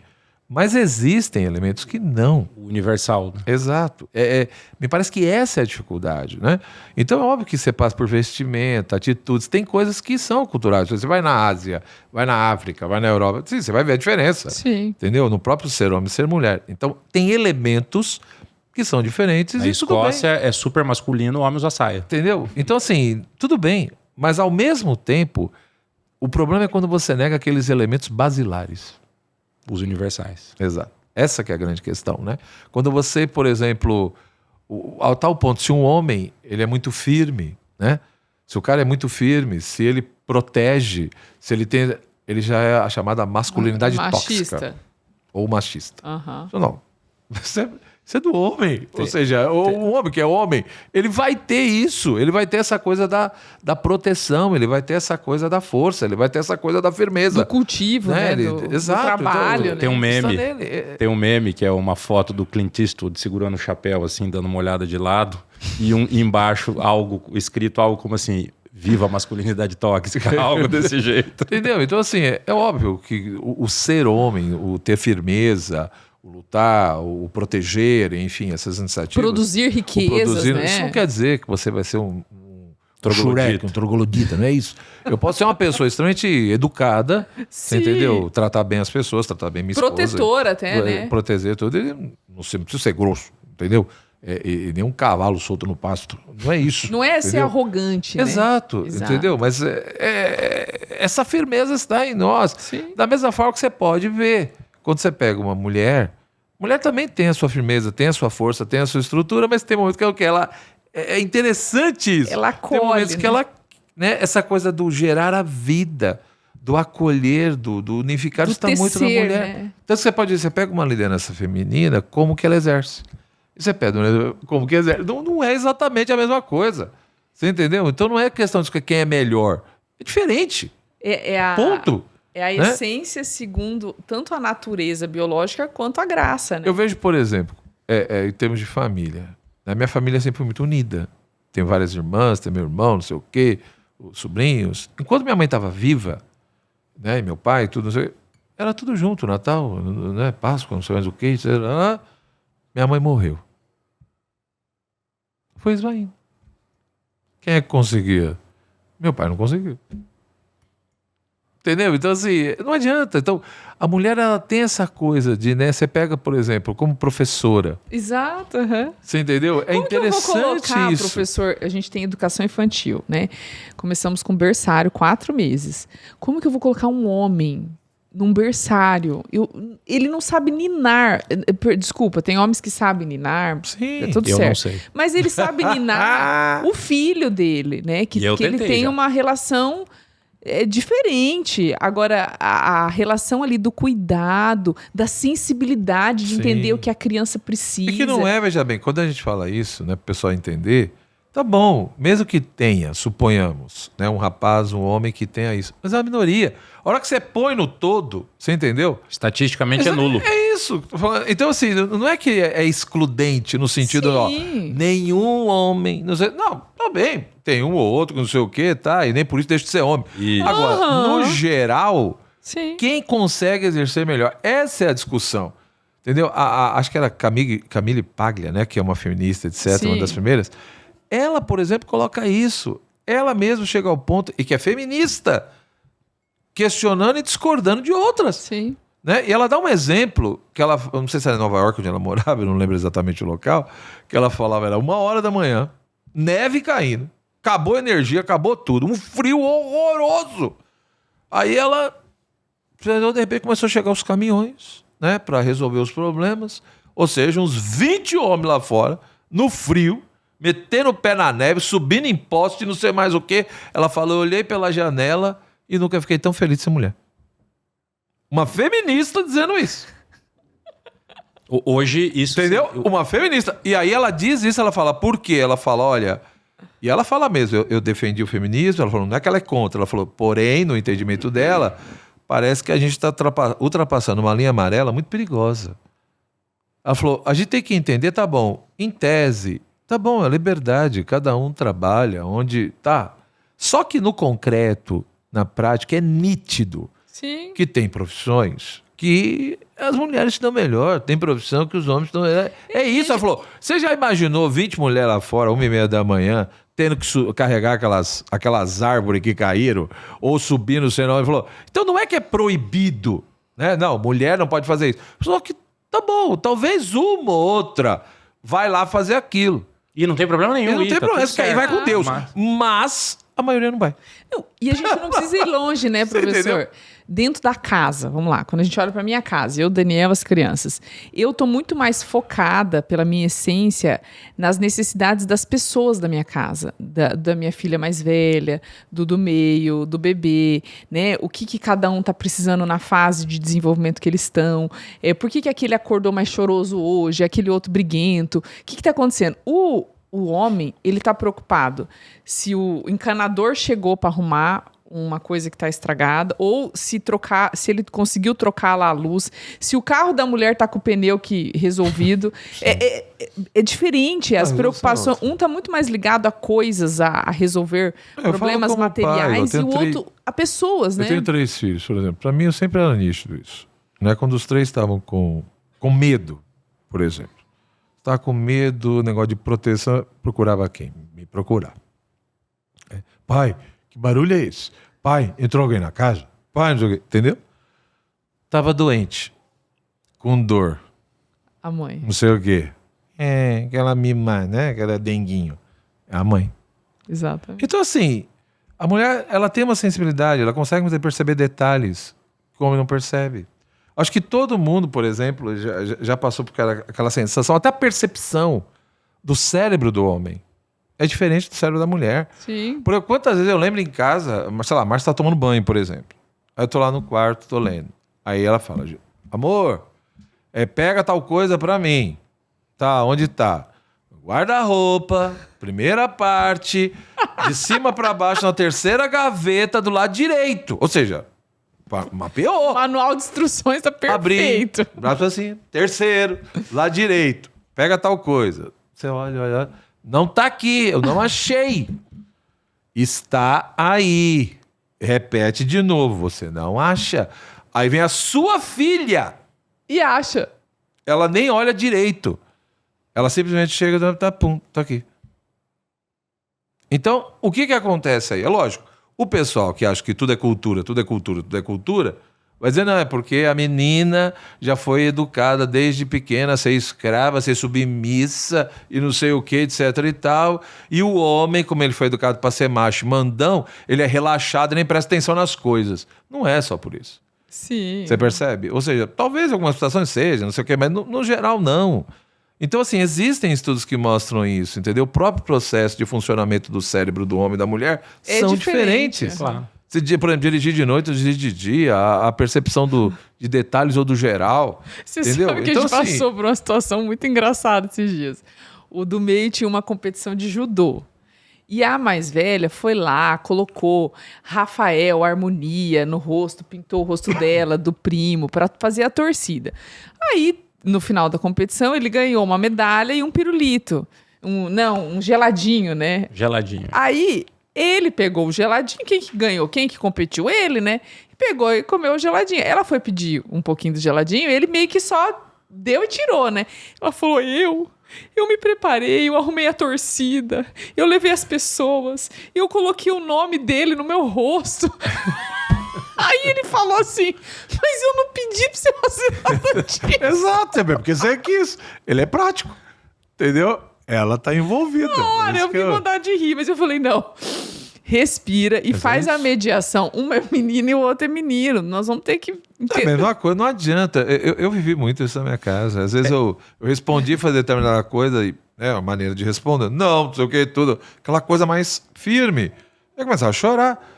Mas existem elementos que não. Universal. Exato. Me parece que essa é a dificuldade, né? Então é óbvio que você passa por vestimenta, atitudes, tem coisas que são culturais. Você vai na Ásia, vai na África, vai na Europa, sim, você vai ver a diferença. Sim. Entendeu? No próprio ser homem e ser mulher. Então tem elementos que são diferentes Na e Escócia tudo bem. é super masculino, o homem usa saia. Entendeu? Então assim, tudo bem. Mas ao mesmo tempo, o problema é quando você nega aqueles elementos basilares. Os universais. Exato. Essa que é a grande questão, né? Quando você, por exemplo, ao tal ponto, se um homem ele é muito firme, né? Se o cara é muito firme, se ele protege, se ele tem, ele já é a chamada masculinidade tóxica ou machista. Não, isso é do homem. Ou seja, o homem que é homem, ele vai ter isso, ele vai ter essa coisa da proteção, ele vai ter essa coisa da força, ele vai ter essa coisa da firmeza. Do cultivo, né? Do trabalho. Então, né? Tem um meme, tem um meme que é uma foto do Clint Eastwood segurando o chapéu, assim, dando uma olhada de lado, e embaixo escrito algo como assim, viva a masculinidade tóxica, algo desse jeito. Entendeu? Então, assim, é óbvio que o ser homem, o ter firmeza, o lutar, o proteger, enfim, essas iniciativas. Produzir riquezas, né? Isso não quer dizer que você vai ser um troglodita. um troglodita, não é isso? Eu posso ser uma pessoa extremamente educada, você entendeu? Tratar bem as pessoas, tratar bem minha esposa. Protetora até, né? Proteger tudo. E não precisa ser grosso, entendeu? E nem um cavalo solto no pasto. Não é isso. Não é ser arrogante, né? Exato, entendeu? Mas essa firmeza está em nós. Sim. Da mesma forma que você pode ver. Quando você pega uma mulher também tem a sua firmeza, tem a sua força, tem a sua estrutura, mas tem momentos que é o que ela... É interessante isso. Ela acolhe, tem momentos que né? ela... Né, essa coisa do gerar a vida, do acolher, do unificar, Do isso está muito na tecer, mulher. né? Então você pode dizer, você pega uma liderança feminina, como que ela exerce? E você pega como que exerce? Não é exatamente a mesma coisa. Você entendeu? Então não é questão de quem é melhor. É diferente. Ponto. É a né? essência segundo tanto a natureza biológica quanto a graça, né? Eu vejo, por exemplo, em termos de família. A minha família sempre foi muito unida. Tenho várias irmãs, tem meu irmão, não sei o quê, os sobrinhos. Enquanto minha mãe estava viva, né, e meu pai, tudo, não sei, era tudo junto, Natal, né, Páscoa, não sei mais o quê, etc. Minha mãe morreu. Foi esvaindo. Quem é que conseguia? Meu pai não conseguiu. Entendeu? Então, assim, não adianta. Então, a mulher, ela tem essa coisa de, né? Você pega, por exemplo, como professora. Exato, aham. Você entendeu? É Como que eu vou interessante colocar, isso. professor? A gente tem educação infantil, né? Começamos com berçário, 4 meses. Como que eu vou colocar um homem num berçário? Ele não sabe ninar. Desculpa, tem homens que sabem ninar. Sim, é tudo eu certo. não sei. Mas ele sabe ninar o filho dele, né? Que E eu ele tentei tem já. uma relação diferente. Agora, a relação ali do cuidado, da sensibilidade de Sim. entender o que a criança precisa. É que não é, veja bem, quando a gente fala isso, né, para o pessoal entender, tá bom, mesmo que tenha, suponhamos, né, um rapaz, um homem que tenha isso, mas é uma minoria. A hora que você põe no todo, você entendeu? Estatisticamente é nulo. É isso. Então, assim, não é que é excludente no sentido, ó, Sim. nenhum homem. Não, tá bem, tem um ou outro que não sei o quê, tá, e nem por isso deixa de ser homem. Isso. Agora, Aham. no geral, Sim. quem consegue exercer melhor? Essa é a discussão. Entendeu? Acho que era Camille Paglia, né? Que é uma feminista, etc., Sim. uma das primeiras. Ela, por exemplo, coloca isso. Ela mesma chega ao ponto, e que é feminista, questionando e discordando de outras. Sim. Né? E ela dá um exemplo, que ela, eu não sei se era em Nova York onde ela morava, eu não lembro exatamente o local, que ela falava, era 1h da manhã, neve caindo, acabou a energia, acabou tudo, um frio horroroso. Aí ela, de repente, começou a chegar os caminhões, né, para resolver os problemas, ou seja, uns 20 homens lá fora, no frio, metendo o pé na neve, subindo em poste, não sei mais o quê. Ela falou, eu olhei pela janela e nunca fiquei tão feliz de ser mulher. Uma feminista dizendo isso. Hoje, isso... Entendeu? Uma feminista. E aí ela diz isso, ela fala, por quê? Ela fala, olha... E ela fala mesmo, eu defendi o feminismo, ela falou, não é que ela é contra, ela falou, porém, no entendimento dela, parece que a gente está ultrapassando uma linha amarela muito perigosa. Ela falou, a gente tem que entender, tá bom, em tese, tá bom, é liberdade, cada um trabalha onde... Tá. Só que no concreto, na prática, é nítido Sim. que tem profissões que as mulheres estão melhor, tem profissão que os homens estão... É isso, ela falou. Você já imaginou 20 mulheres lá fora, 1h30 da manhã, tendo que carregar aquelas árvores que caíram, ou subir no senão? Ele falou, então não é que é proibido, né? Não, mulher não pode fazer isso. Só que, tá bom, talvez uma ou outra vai lá fazer aquilo. E não tem problema nenhum. E não Ih, tem tá problema, tudo isso aí vai com certo. Deus. Mas- Mas a maioria não vai. Não, e a gente não precisa ir longe, né, Você professor? entendeu? Dentro da casa, vamos lá, quando a gente olha para minha casa, eu, Daniel, as crianças, eu tô muito mais focada pela minha essência nas necessidades das pessoas da minha casa, da minha filha mais velha, do meio, do bebê, né? O que cada um tá precisando na fase de desenvolvimento que eles estão, por que aquele acordou mais choroso hoje, aquele outro briguento, o que tá acontecendo? O homem, ele tá preocupado se o encanador chegou para arrumar uma coisa que está estragada, ou se ele conseguiu trocar lá a luz, se o carro da mulher tá com o pneu resolvido. É diferente, as Ah, preocupações. nossa. Um tá muito mais ligado a coisas, a resolver Eu falo problemas como pai, materiais, eu e o tenho outro a pessoas, né? Eu tenho 3 filhos, por exemplo. Para mim, eu sempre era nítido isso. Né? Quando os 3 estavam com medo, por exemplo. Estava com medo, negócio de proteção, procurava quem? Me procurar. Pai, que barulho é esse? Pai, entrou alguém na casa? Pai, não sei o quê. Entendeu? Tava doente, com dor, A mãe. não sei o quê. Aquela mima, né? Aquela denguinho. É a mãe. Exatamente. Então, assim, a mulher, ela tem uma sensibilidade, ela consegue perceber detalhes que o homem não percebe. Acho que todo mundo, por exemplo, já passou por aquela sensação, até a percepção do cérebro do homem é diferente do cérebro da mulher. Sim. Porque quantas vezes eu lembro em casa, sei lá, a Márcia tá tomando banho, por exemplo. Aí eu tô lá no quarto, tô lendo. Aí ela fala, amor, pega tal coisa pra mim. Tá, onde tá? Guarda-roupa, primeira parte, de cima pra baixo, na terceira gaveta, do lado direito. Ou seja, Mapeou. Manual de instruções tá perfeito. Abrir, braço assim, terceiro, lado direito, pega tal coisa. Você olha, não tá aqui, eu não achei. Está aí. Repete de novo, você não acha. Aí vem a sua filha. E acha. Ela nem olha direito. Ela simplesmente chega, tá aqui. Então, o que acontece aí? É lógico, o pessoal que acha que tudo é cultura, vai dizer, não, é porque a menina já foi educada desde pequena a ser escrava, a ser submissa e não sei o que, etc e tal. E o homem, como ele foi educado para ser macho mandão, ele é relaxado e nem presta atenção nas coisas. Não é só por isso. Sim. Você percebe? Ou seja, talvez em algumas situações seja, não sei o que, mas no geral não. Então, assim, existem estudos que mostram isso, entendeu? O próprio processo de funcionamento do cérebro do homem e da mulher são diferentes. Claro. Se, por exemplo, dirigir de noite ou dirigir de dia, a percepção de detalhes ou do geral. Você entendeu? sabe que então, a gente assim, passou por uma situação muito engraçada esses dias. O do meio tinha uma competição de judô. E a mais velha foi lá, colocou Rafael, Harmonia no rosto, pintou o rosto dela, do primo, para fazer a torcida. Aí, no final da competição, ele ganhou uma medalha e um pirulito. Um geladinho, né? Geladinho. Aí, ele pegou o geladinho. Quem que ganhou? Quem que competiu? Ele, né? Pegou e comeu o geladinho. Ela foi pedir um pouquinho do geladinho, ele meio que só deu e tirou, né? Ela falou, eu me preparei, eu arrumei a torcida, eu levei as pessoas, eu coloquei o nome dele no meu rosto. Aí ele falou assim, mas eu não pedi pra você fazer nada disso. Exato, porque você quis. Ele é prático, entendeu? Ela tá envolvida. Olha, eu vi vontade de rir, mas eu falei, não, respira e faz a mediação. Uma é menina e o outro é menino. Nós vamos ter que... É a mesma coisa, não adianta. Eu vivi muito isso na minha casa. Às vezes eu respondi fazer determinada coisa e a maneira de responder, não sei o que, tudo. Aquela coisa mais firme. Eu começava a chorar.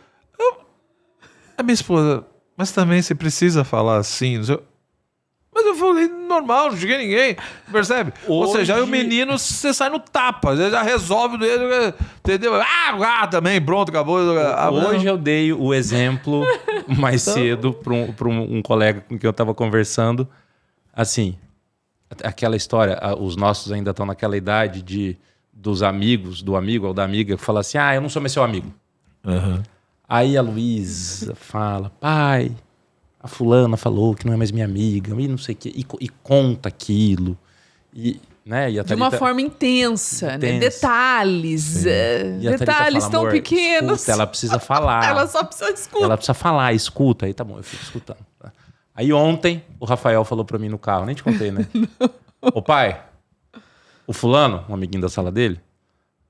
A minha esposa, mas também você precisa falar assim. Mas eu falei, normal, não cheguei ninguém, percebe? Ou seja, aí o menino, você sai no tapa, você já resolve, entendeu? Também, pronto, acabou. Hoje eu dei o exemplo mais cedo para um colega com quem eu estava conversando. Assim, aquela história, os nossos ainda estão naquela idade dos amigos, do amigo ou da amiga, que fala assim, eu não sou mais seu amigo. Uhum. Aí a Luísa fala, pai, a fulana falou que não é mais minha amiga, e não sei o quê, e conta aquilo. E a de uma forma intensa, né? Detalhes. Detalhes fala, tão pequenos. Escuta, ela precisa falar. Ela só precisa escutar. Ela precisa falar, escuta. Aí tá bom, eu fico escutando. Aí ontem, o Rafael falou pra mim no carro, nem te contei, né? Ô pai, o fulano, um amiguinho da sala dele,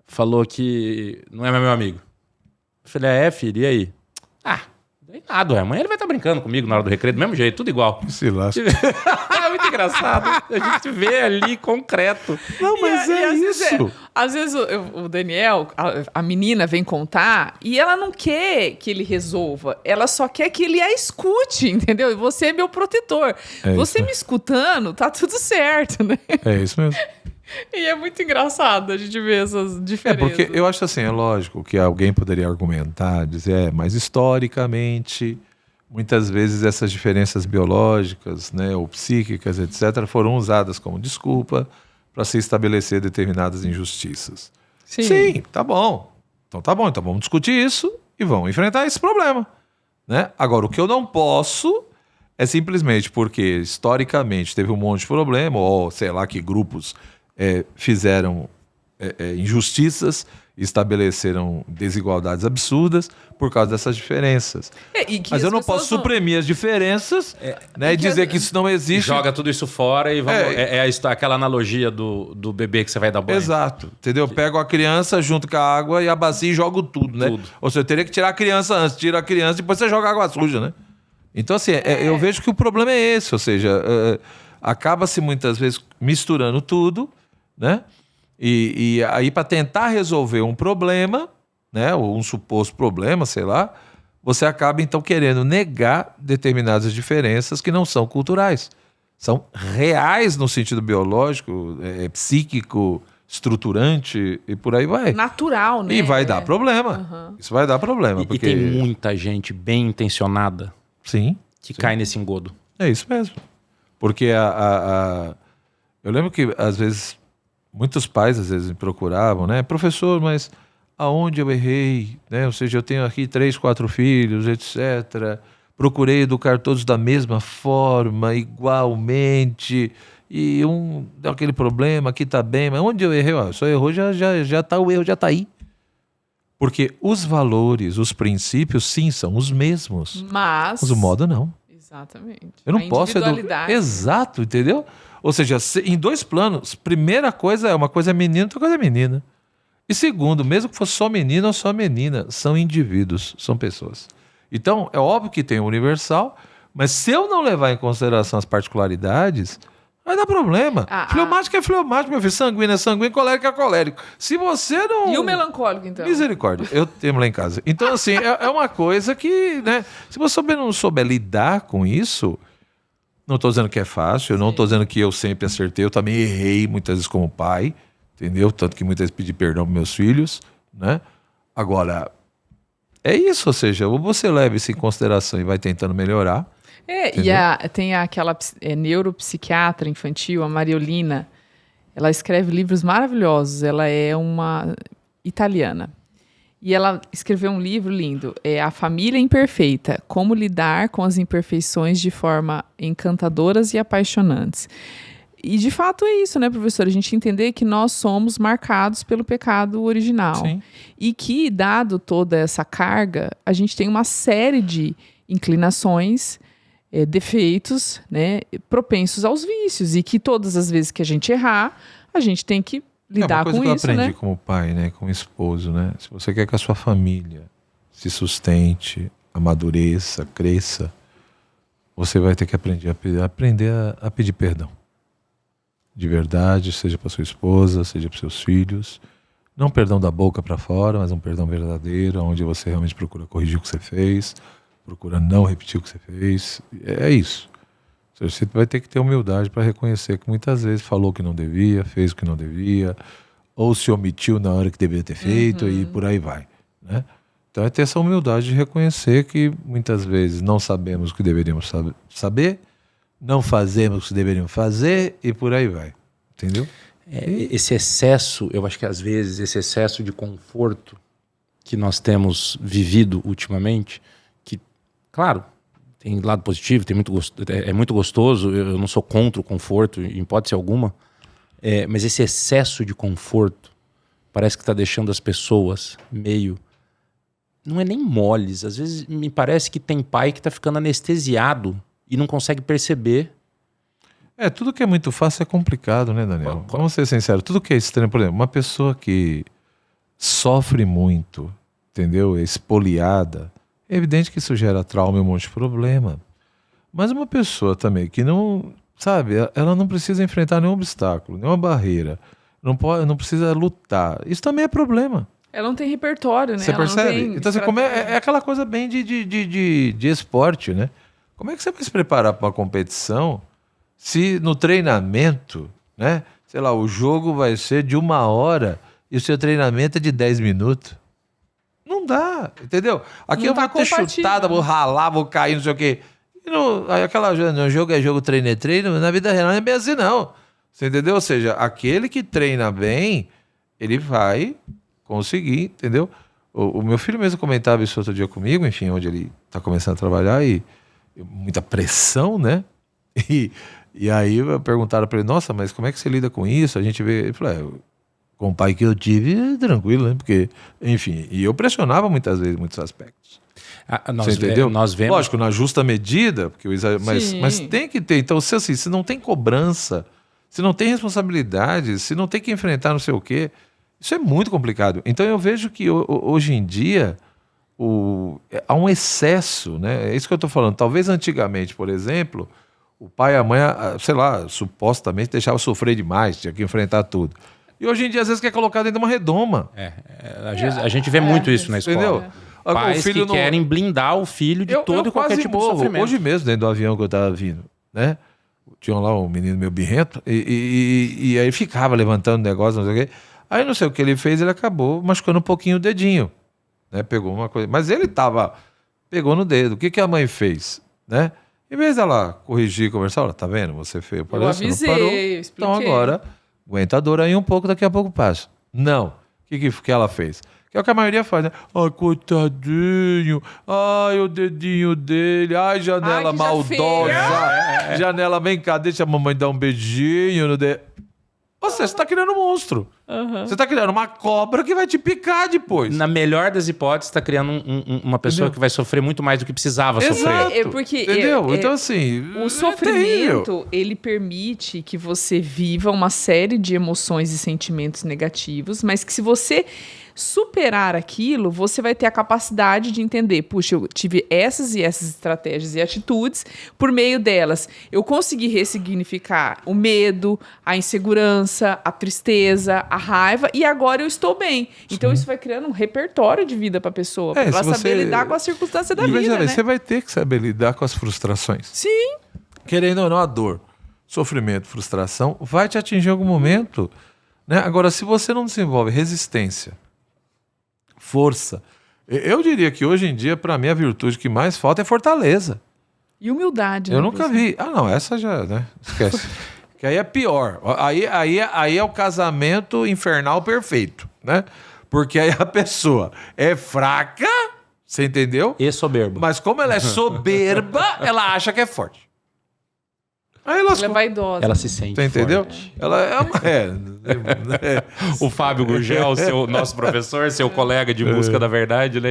falou que não é mais meu amigo. Eu falei, filho, e aí? Daí nada, amanhã ele vai estar brincando comigo na hora do recreio, do mesmo jeito, tudo igual. Se lasca. É muito engraçado. A gente vê ali concreto. Não, mas isso. Às vezes o Daniel, a menina vem contar e ela não quer que ele resolva. Ela só quer que ele a escute, entendeu? E você é meu protetor. Você me escutando, tá tudo certo, né? É isso mesmo. E é muito engraçado a gente ver essas diferenças. Porque eu acho assim, é lógico que alguém poderia argumentar, dizer, mas historicamente, muitas vezes essas diferenças biológicas, né, ou psíquicas, etc., foram usadas como desculpa para se estabelecer determinadas injustiças. Sim, tá bom. Então tá bom, então vamos discutir isso e vamos enfrentar esse problema. Né? Agora, o que eu não posso é simplesmente porque historicamente teve um monte de problema, ou sei lá que grupos fizeram injustiças, estabeleceram desigualdades absurdas por causa dessas diferenças. Mas eu não posso suprimir as diferenças e dizer que isso não existe. Joga tudo isso fora e vamos, aquela analogia do bebê que você vai dar banho. Exato, entendeu? Pego a criança junto com a água e a bacia e jogo tudo, né? Tudo. Ou seja, eu teria que tirar a criança antes, tira a criança e depois você joga água suja, né? Então, assim, eu vejo que o problema é esse, ou seja, acaba-se muitas vezes misturando tudo, né? E aí, para tentar resolver um problema, né, ou um suposto problema, sei lá, você acaba, então, querendo negar determinadas diferenças que não são culturais. São reais no sentido biológico, psíquico, estruturante e por aí vai. Natural, né? E vai dar problema. Isso vai dar problema. E tem muita gente bem intencionada Sim. que cai nesse engodo. É isso mesmo. Porque eu lembro que, às vezes, muitos pais, às vezes, me procuravam, né? Professor, mas aonde eu errei? Né? Ou seja, eu tenho aqui 3, 4 filhos, etc. Procurei educar todos da mesma forma, igualmente. E um deu aquele problema, aqui tá bem, mas onde eu errei? Ó, só errou, já tá, o erro já tá aí. Porque os valores, os princípios, sim, são os mesmos. Mas Mas o modo não. exatamente. Eu não A posso individualidade. Exato, entendeu? Ou seja, em 2 planos. Primeira coisa uma coisa é menino, outra coisa é menina. E segundo, mesmo que fosse só menino ou só menina, são indivíduos, são pessoas. Então, é óbvio que tem o universal, mas se eu não levar em consideração as particularidades, vai dar problema. Fleumático é fleumático, meu filho. Sanguíneo é sanguíneo, colérico é colérico. Se você não... E o melancólico, então? Misericórdia. Eu tenho lá em casa. Então, assim, é uma coisa que, né? Se você não souber lidar com isso, não estou dizendo que é fácil, eu não estou dizendo que eu sempre acertei, eu também errei muitas vezes como pai, entendeu? Tanto que muitas vezes pedi perdão para meus filhos, né? Agora, é isso, ou seja, ou você leva isso em consideração e vai tentando melhorar. Tem aquela neuropsiquiatra infantil, a Mariolina, ela escreve livros maravilhosos, ela é uma italiana. E ela escreveu um livro lindo, A Família Imperfeita, Como Lidar com as Imperfeições de Forma Encantadoras e Apaixonantes. E de fato é isso, né, professor? A gente entender que nós somos marcados pelo pecado original. Sim. E que, dado toda essa carga, a gente tem uma série de inclinações, defeitos, né, propensos aos vícios. E que todas as vezes que a gente errar, a gente tem que lidar com isso, né? Uma coisa que eu aprendi como pai, né, como esposo, né? Se você quer que a sua família se sustente, amadureça, cresça, você vai ter que aprender a pedir perdão. De verdade, seja para sua esposa, seja para seus filhos. Não perdão da boca para fora, mas um perdão verdadeiro, onde você realmente procura corrigir o que você fez, procura não repetir o que você fez. É isso. Você vai ter que ter humildade para reconhecer que muitas vezes falou o que não devia, fez o que não devia, ou se omitiu na hora que deveria ter feito, e por aí vai, né? Então é ter essa humildade de reconhecer que muitas vezes não sabemos o que deveríamos saber, não fazemos o que deveríamos fazer, e por aí vai. Entendeu? Esse excesso, eu acho que às vezes esse excesso de conforto que nós temos vivido ultimamente, que, claro, tem lado positivo, é muito gostoso, eu não sou contra o conforto, em hipótese alguma, mas esse excesso de conforto parece que está deixando as pessoas meio... Não é nem moles, às vezes me parece que tem pai que está ficando anestesiado e não consegue perceber. Tudo que é muito fácil é complicado, né, Daniel? Vamos ser sinceros, tudo que é estranho, por exemplo, uma pessoa que sofre muito, entendeu? É espoliada, é evidente que isso gera trauma e um monte de problema. Mas uma pessoa também que não, sabe, ela não precisa enfrentar nenhum obstáculo, nenhuma barreira, não precisa lutar, isso também é problema. Ela não tem repertório, né? Você percebe? Então, assim, é aquela coisa bem de esporte, né? Como é que você vai se preparar para uma competição se no treinamento, né? Sei lá, o jogo vai ser de 1 hora e o seu treinamento é de 10 minutos? Não dá, entendeu? Aqui eu vou ter chutada, vou ralar, vou cair, não sei o quê. No jogo é jogo, treino é treino, na vida real não é bem assim, não. Você entendeu? Ou seja, aquele que treina bem, ele vai conseguir, entendeu? O meu filho mesmo comentava isso outro dia comigo, enfim, onde ele está começando a trabalhar e muita pressão, né? E aí perguntaram para ele, nossa, mas como é que você lida com isso? A gente vê, ele falou, com o pai que eu tive, tranquilo, né? Porque, enfim, e eu pressionava muitas vezes muitos aspectos. Você entendeu? Nós vemos... Lógico, na justa medida, porque mas tem que ter. Então, se não tem cobrança, se não tem responsabilidade, se não tem que enfrentar não sei o quê, isso é muito complicado. Então eu vejo que hoje em dia há um excesso, né? É isso que eu estou falando. Talvez antigamente, por exemplo, o pai e a mãe, sei lá, supostamente deixavam sofrer demais, tinha que enfrentar tudo. E hoje em dia, às vezes, quer colocar dentro de uma redoma. A gente vê muito isso na escola. Entendeu? Pais que querem blindar o filho de todo e qualquer tipo de sofrimento. Hoje mesmo, dentro do avião que eu estava vindo, né? Tinha lá um menino meio birrento e aí ficava levantando negócio, não sei o quê. Aí não sei o que ele fez, ele acabou machucando um pouquinho o dedinho, né? Pegou uma coisa, mas ele pegou no dedo. O que a mãe fez? né? Em vez dela corrigir e conversar, olha, tá vendo? Você fez, Eu avisei, não parou. eu expliquei. Então agora, aguenta a dor aí um pouco, daqui a pouco passa. Não. O que ela fez? Que é o que a maioria faz, né? Ai, coitadinho. Ai, o dedinho dele. Ai, janela Ai, que maldosa. Janela, vem cá, deixa a mamãe dar um beijinho no dedo. Você está criando um monstro. Você está criando uma cobra que vai te picar depois. Na melhor das hipóteses, tá criando uma pessoa Entendeu? que vai sofrer muito mais do que precisava sofrer. É porque entendeu? Então, assim, o sofrimento, ele permite que você viva uma série de emoções e sentimentos negativos, mas que se você superar aquilo, você vai ter a capacidade de entender, puxa, eu tive essas e essas estratégias e atitudes, por meio delas eu consegui ressignificar o medo, a insegurança, a tristeza, a raiva, e agora eu estou bem. Então isso vai criando um repertório de vida para a pessoa, para ela saber lidar com a circunstância da vida, né? Você vai ter que saber lidar com as frustrações. Sim. Querendo ou não, a dor, sofrimento, frustração vai te atingir em algum momento, né? Agora, se você não desenvolve resistência, força, eu diria que hoje em dia, para mim, a virtude que mais falta é fortaleza. E humildade. Eu né, nunca você? vi. Ah, não, essa já, né? Esquece. Que aí é pior. Aí é o casamento infernal perfeito, né? Porque aí a pessoa é fraca, você entendeu? E soberbo. Mas como ela é soberba, ela acha que é forte. Aí Ela é vaidosa. Ela se sente Você entendeu? forte. Ela é uma. O Fábio Gurgel, nosso professor, seu colega de busca da verdade, né?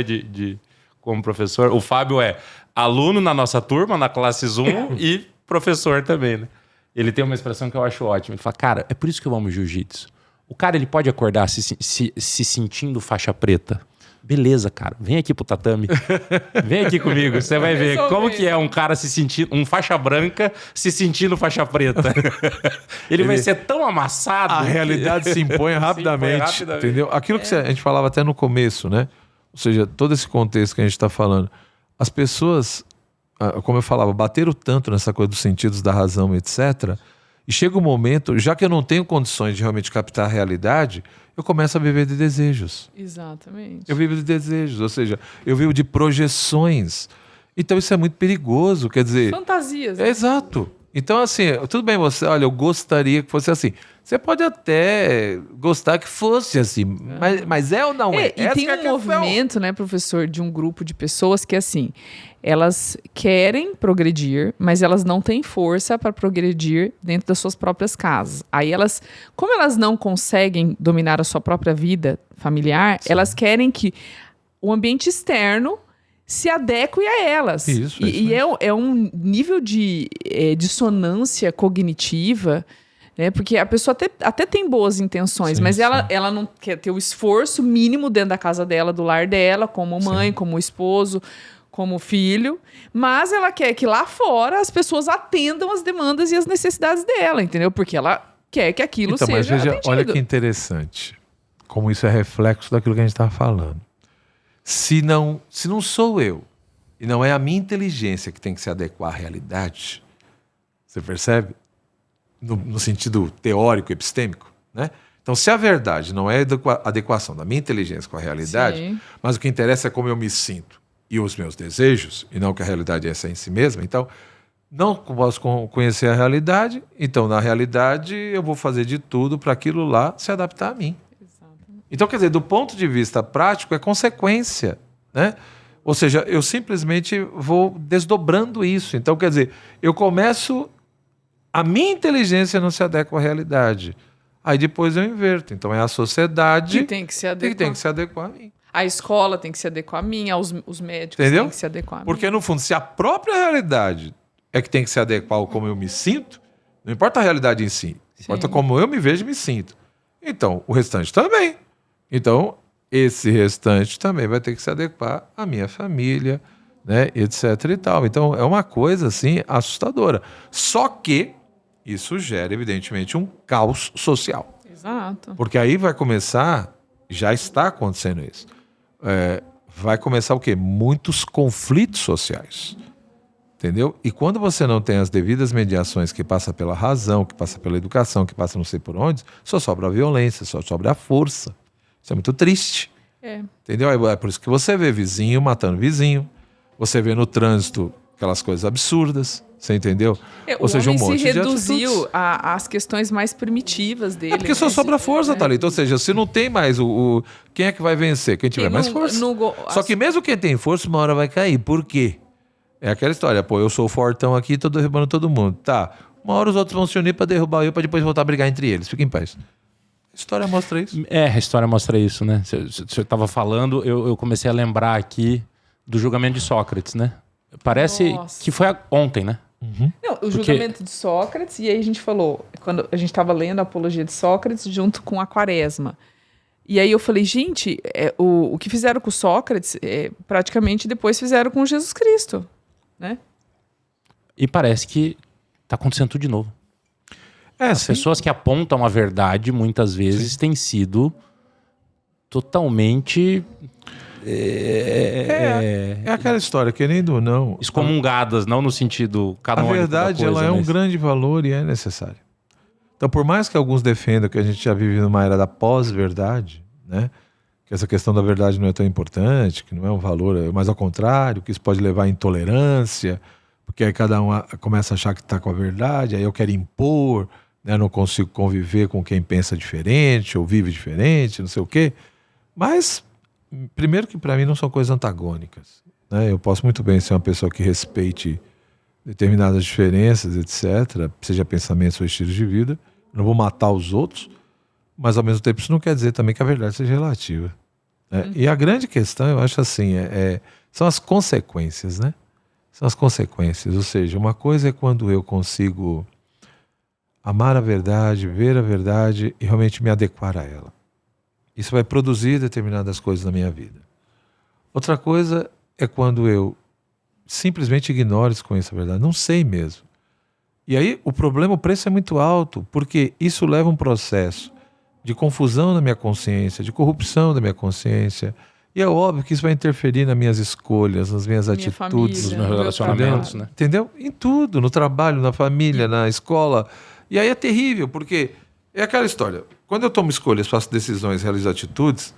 Como professor. O Fábio é aluno na nossa turma, na classes 1, e professor também, né? Ele tem uma expressão que eu acho ótima. Ele fala, cara, é por isso que eu amo jiu-jitsu. O cara, ele pode acordar se sentindo faixa preta. Beleza, cara. Vem aqui pro tatame. Vem aqui comigo. Você vai ver como que é um cara se sentindo... Um faixa branca se sentindo faixa preta. Ele vai ser tão amassado... A realidade se impõe rapidamente, entendeu? Aquilo que a gente falava até no começo, né? Ou seja, todo esse contexto que a gente está falando. As pessoas, como eu falava, bateram tanto nessa coisa dos sentidos da razão, etc. E chega um momento, já que eu não tenho condições de realmente captar a realidade... eu começo a viver de desejos. Exatamente. Eu vivo de desejos, ou seja, eu vivo de projeções. Então isso é muito perigoso, quer dizer... Fantasias. É exato. Então assim, tudo bem você, olha, eu gostaria que fosse assim. Você pode até gostar que fosse assim, mas é ou não é? E tem um movimento, né, professor, de um grupo de pessoas que assim, elas querem progredir, mas elas não têm força para progredir dentro das suas próprias casas. Aí elas, como elas não conseguem dominar a sua própria vida familiar, Sim. elas querem que o ambiente externo se adeque a elas. Isso, e é um nível de dissonância cognitiva, né? Porque a pessoa até tem boas intenções, Sim, mas sim. ela não quer ter o esforço mínimo dentro da casa dela, do lar dela, como mãe, Sim. como esposo, como filho, mas ela quer que lá fora as pessoas atendam as demandas e as necessidades dela, entendeu? Porque ela quer que aquilo Então, mas seja veja, atendido. olha que interessante, como isso é reflexo daquilo que a gente estava falando. Se não sou eu, e não é a minha inteligência que tem que se adequar à realidade, você percebe? No sentido teórico, epistêmico, né? Então, se a verdade não é a adequação da minha inteligência com a realidade, Sim. mas o que interessa é como eu me sinto e os meus desejos, e não que a realidade é essa em si mesma, então, não posso conhecer a realidade, então, na realidade, eu vou fazer de tudo para aquilo lá se adaptar a mim. Então, quer dizer, do ponto de vista prático, é consequência, né? Ou seja, eu simplesmente vou desdobrando isso. Então, quer dizer, eu começo... A minha inteligência não se adequa à realidade. Aí depois eu inverto. Então, é a sociedade Que tem que se adequar. que tem que se adequar a mim. A escola tem que se adequar a mim, os médicos Entendeu? têm que se adequar a mim. Porque, no fundo, se a própria realidade é que tem que se adequar ao como eu me sinto, não importa a realidade em si, importa como eu me vejo e me sinto. Então, o restante também. Então, esse restante também vai ter que se adequar à minha família, né, etc e tal. Então, é uma coisa, assim, assustadora. Só que isso gera, evidentemente, um caos social. Exato. Porque aí vai começar, já está acontecendo isso, vai começar o quê? Muitos conflitos sociais. Entendeu? E quando você não tem as devidas mediações que passa pela razão, que passa pela educação, que passa não sei por onde, só sobra a violência, só sobra a força. Isso é muito triste. É. Entendeu? É por isso que você vê vizinho matando vizinho, você vê no trânsito aquelas coisas absurdas, você entendeu? O homem se reduziu às questões mais primitivas dele. Porque só sobra força, Thalita. Ou seja, se não tem mais quem é que vai vencer? Quem tiver mais força. Só que mesmo quem tem força, uma hora vai cair. Por quê? É aquela história, pô, eu sou o fortão aqui, tô derrubando todo mundo. Tá, uma hora os outros vão se unir pra derrubar eu, pra depois voltar a brigar entre eles. Fica em paz. A história mostra isso. A história mostra isso, né? Você tava falando, eu comecei a lembrar aqui do julgamento de Sócrates, né? Parece que foi ontem, né? Uhum. Não, o julgamento de Sócrates, e aí a gente falou, quando a gente estava lendo a Apologia de Sócrates junto com a Quaresma. E aí eu falei, gente, o que fizeram com Sócrates, praticamente depois fizeram com Jesus Cristo, né? E parece que tá acontecendo tudo de novo. As pessoas que apontam a verdade, muitas vezes, têm sido totalmente... É aquela história, querendo ou não... excomungadas, não no sentido canônico. A verdade, ela é um grande valor e é necessária. Então, por mais que alguns defendam que a gente já vive numa era da pós-verdade, né? Que essa questão da verdade não é tão importante, que não é um valor, mas ao contrário, que isso pode levar à intolerância, porque aí cada um começa a achar que está com a verdade, aí eu quero impor, né? Não consigo conviver com quem pensa diferente ou vive diferente, não sei o quê. Mas... primeiro que para mim não são coisas antagônicas, né? Eu posso muito bem ser uma pessoa que respeite determinadas diferenças, etc., seja pensamentos ou estilos de vida, não vou matar os outros, mas ao mesmo tempo isso não quer dizer também que a verdade seja relativa, né? E a grande questão, eu acho assim, são as consequências, né? São as consequências, ou seja, uma coisa é quando eu consigo amar a verdade, ver a verdade e realmente me adequar a ela. Isso vai produzir determinadas coisas na minha vida. Outra coisa é quando eu simplesmente ignoro isso, conheço a verdade. Não sei mesmo. E aí o preço é muito alto, porque isso leva um processo de confusão na minha consciência, de corrupção da minha consciência. E é óbvio que isso vai interferir nas minhas escolhas, nas minhas atitudes, família, nos meus relacionamentos, né? Entendeu? Em tudo, no trabalho, na família, na escola. E aí é terrível, porque é aquela história. Quando eu tomo escolhas, faço decisões, realizo atitudes,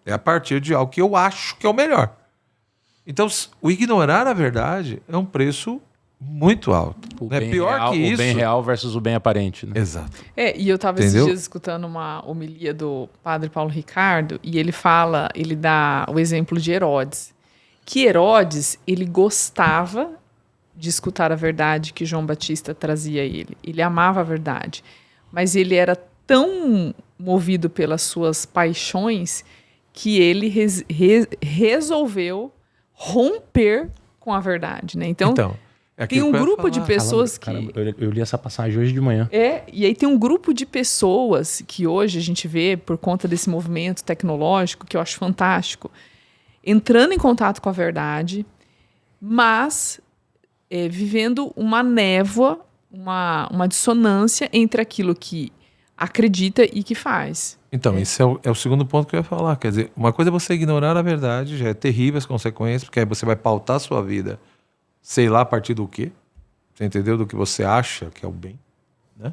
é a partir de algo que eu acho que é o melhor. Então, o ignorar a verdade é um preço muito alto. É pior real, que isso. O bem real versus o bem aparente, né? Exato. E eu estava esses dias escutando uma homilia do padre Paulo Ricardo, e ele dá o exemplo de Herodes. Que Herodes, ele gostava de escutar a verdade que João Batista trazia a ele. Ele amava a verdade. Mas ele era tão movido pelas suas paixões que ele resolveu romper com a verdade, né? Então tem um grupo de pessoas Caramba, eu li essa passagem hoje de manhã. E aí tem um grupo de pessoas que hoje a gente vê, por conta desse movimento tecnológico, que eu acho fantástico, entrando em contato com a verdade, mas vivendo uma névoa, uma dissonância entre aquilo que acredita e que faz. Então, esse é o segundo ponto que eu ia falar. Quer dizer, uma coisa é você ignorar a verdade, já é terrível as consequências, porque aí você vai pautar a sua vida, sei lá, a partir do quê? Você entendeu? Do que você acha que é o bem, né?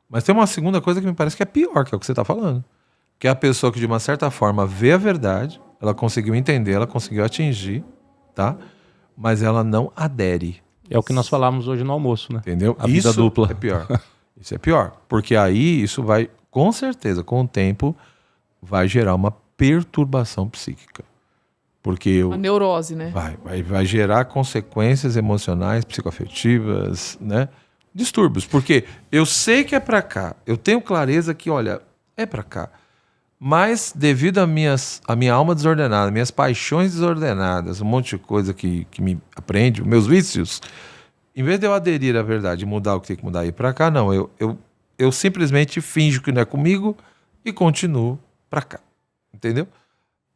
Mas tem uma segunda coisa que me parece que é pior, que é o que você está falando. Que é a pessoa que, de uma certa forma, vê a verdade, ela conseguiu entender, ela conseguiu atingir, tá? Mas ela não adere. É o que nós falamos hoje no almoço, né? Entendeu? A vida dupla. Isso é pior. Isso é pior. Porque aí isso vai, com certeza, com o tempo, vai gerar uma perturbação psíquica. Porque uma neurose, né? Vai gerar consequências emocionais, psicoafetivas, né? Distúrbios. Porque eu sei que é pra cá. Eu tenho clareza que, olha, é pra cá. Mas devido a minha alma desordenada, minhas paixões desordenadas, um monte de coisa que me aprende, meus vícios, em vez de eu aderir à verdade e mudar o que tem que mudar e ir pra cá, não. Eu simplesmente finjo que não é comigo e continuo pra cá. Entendeu?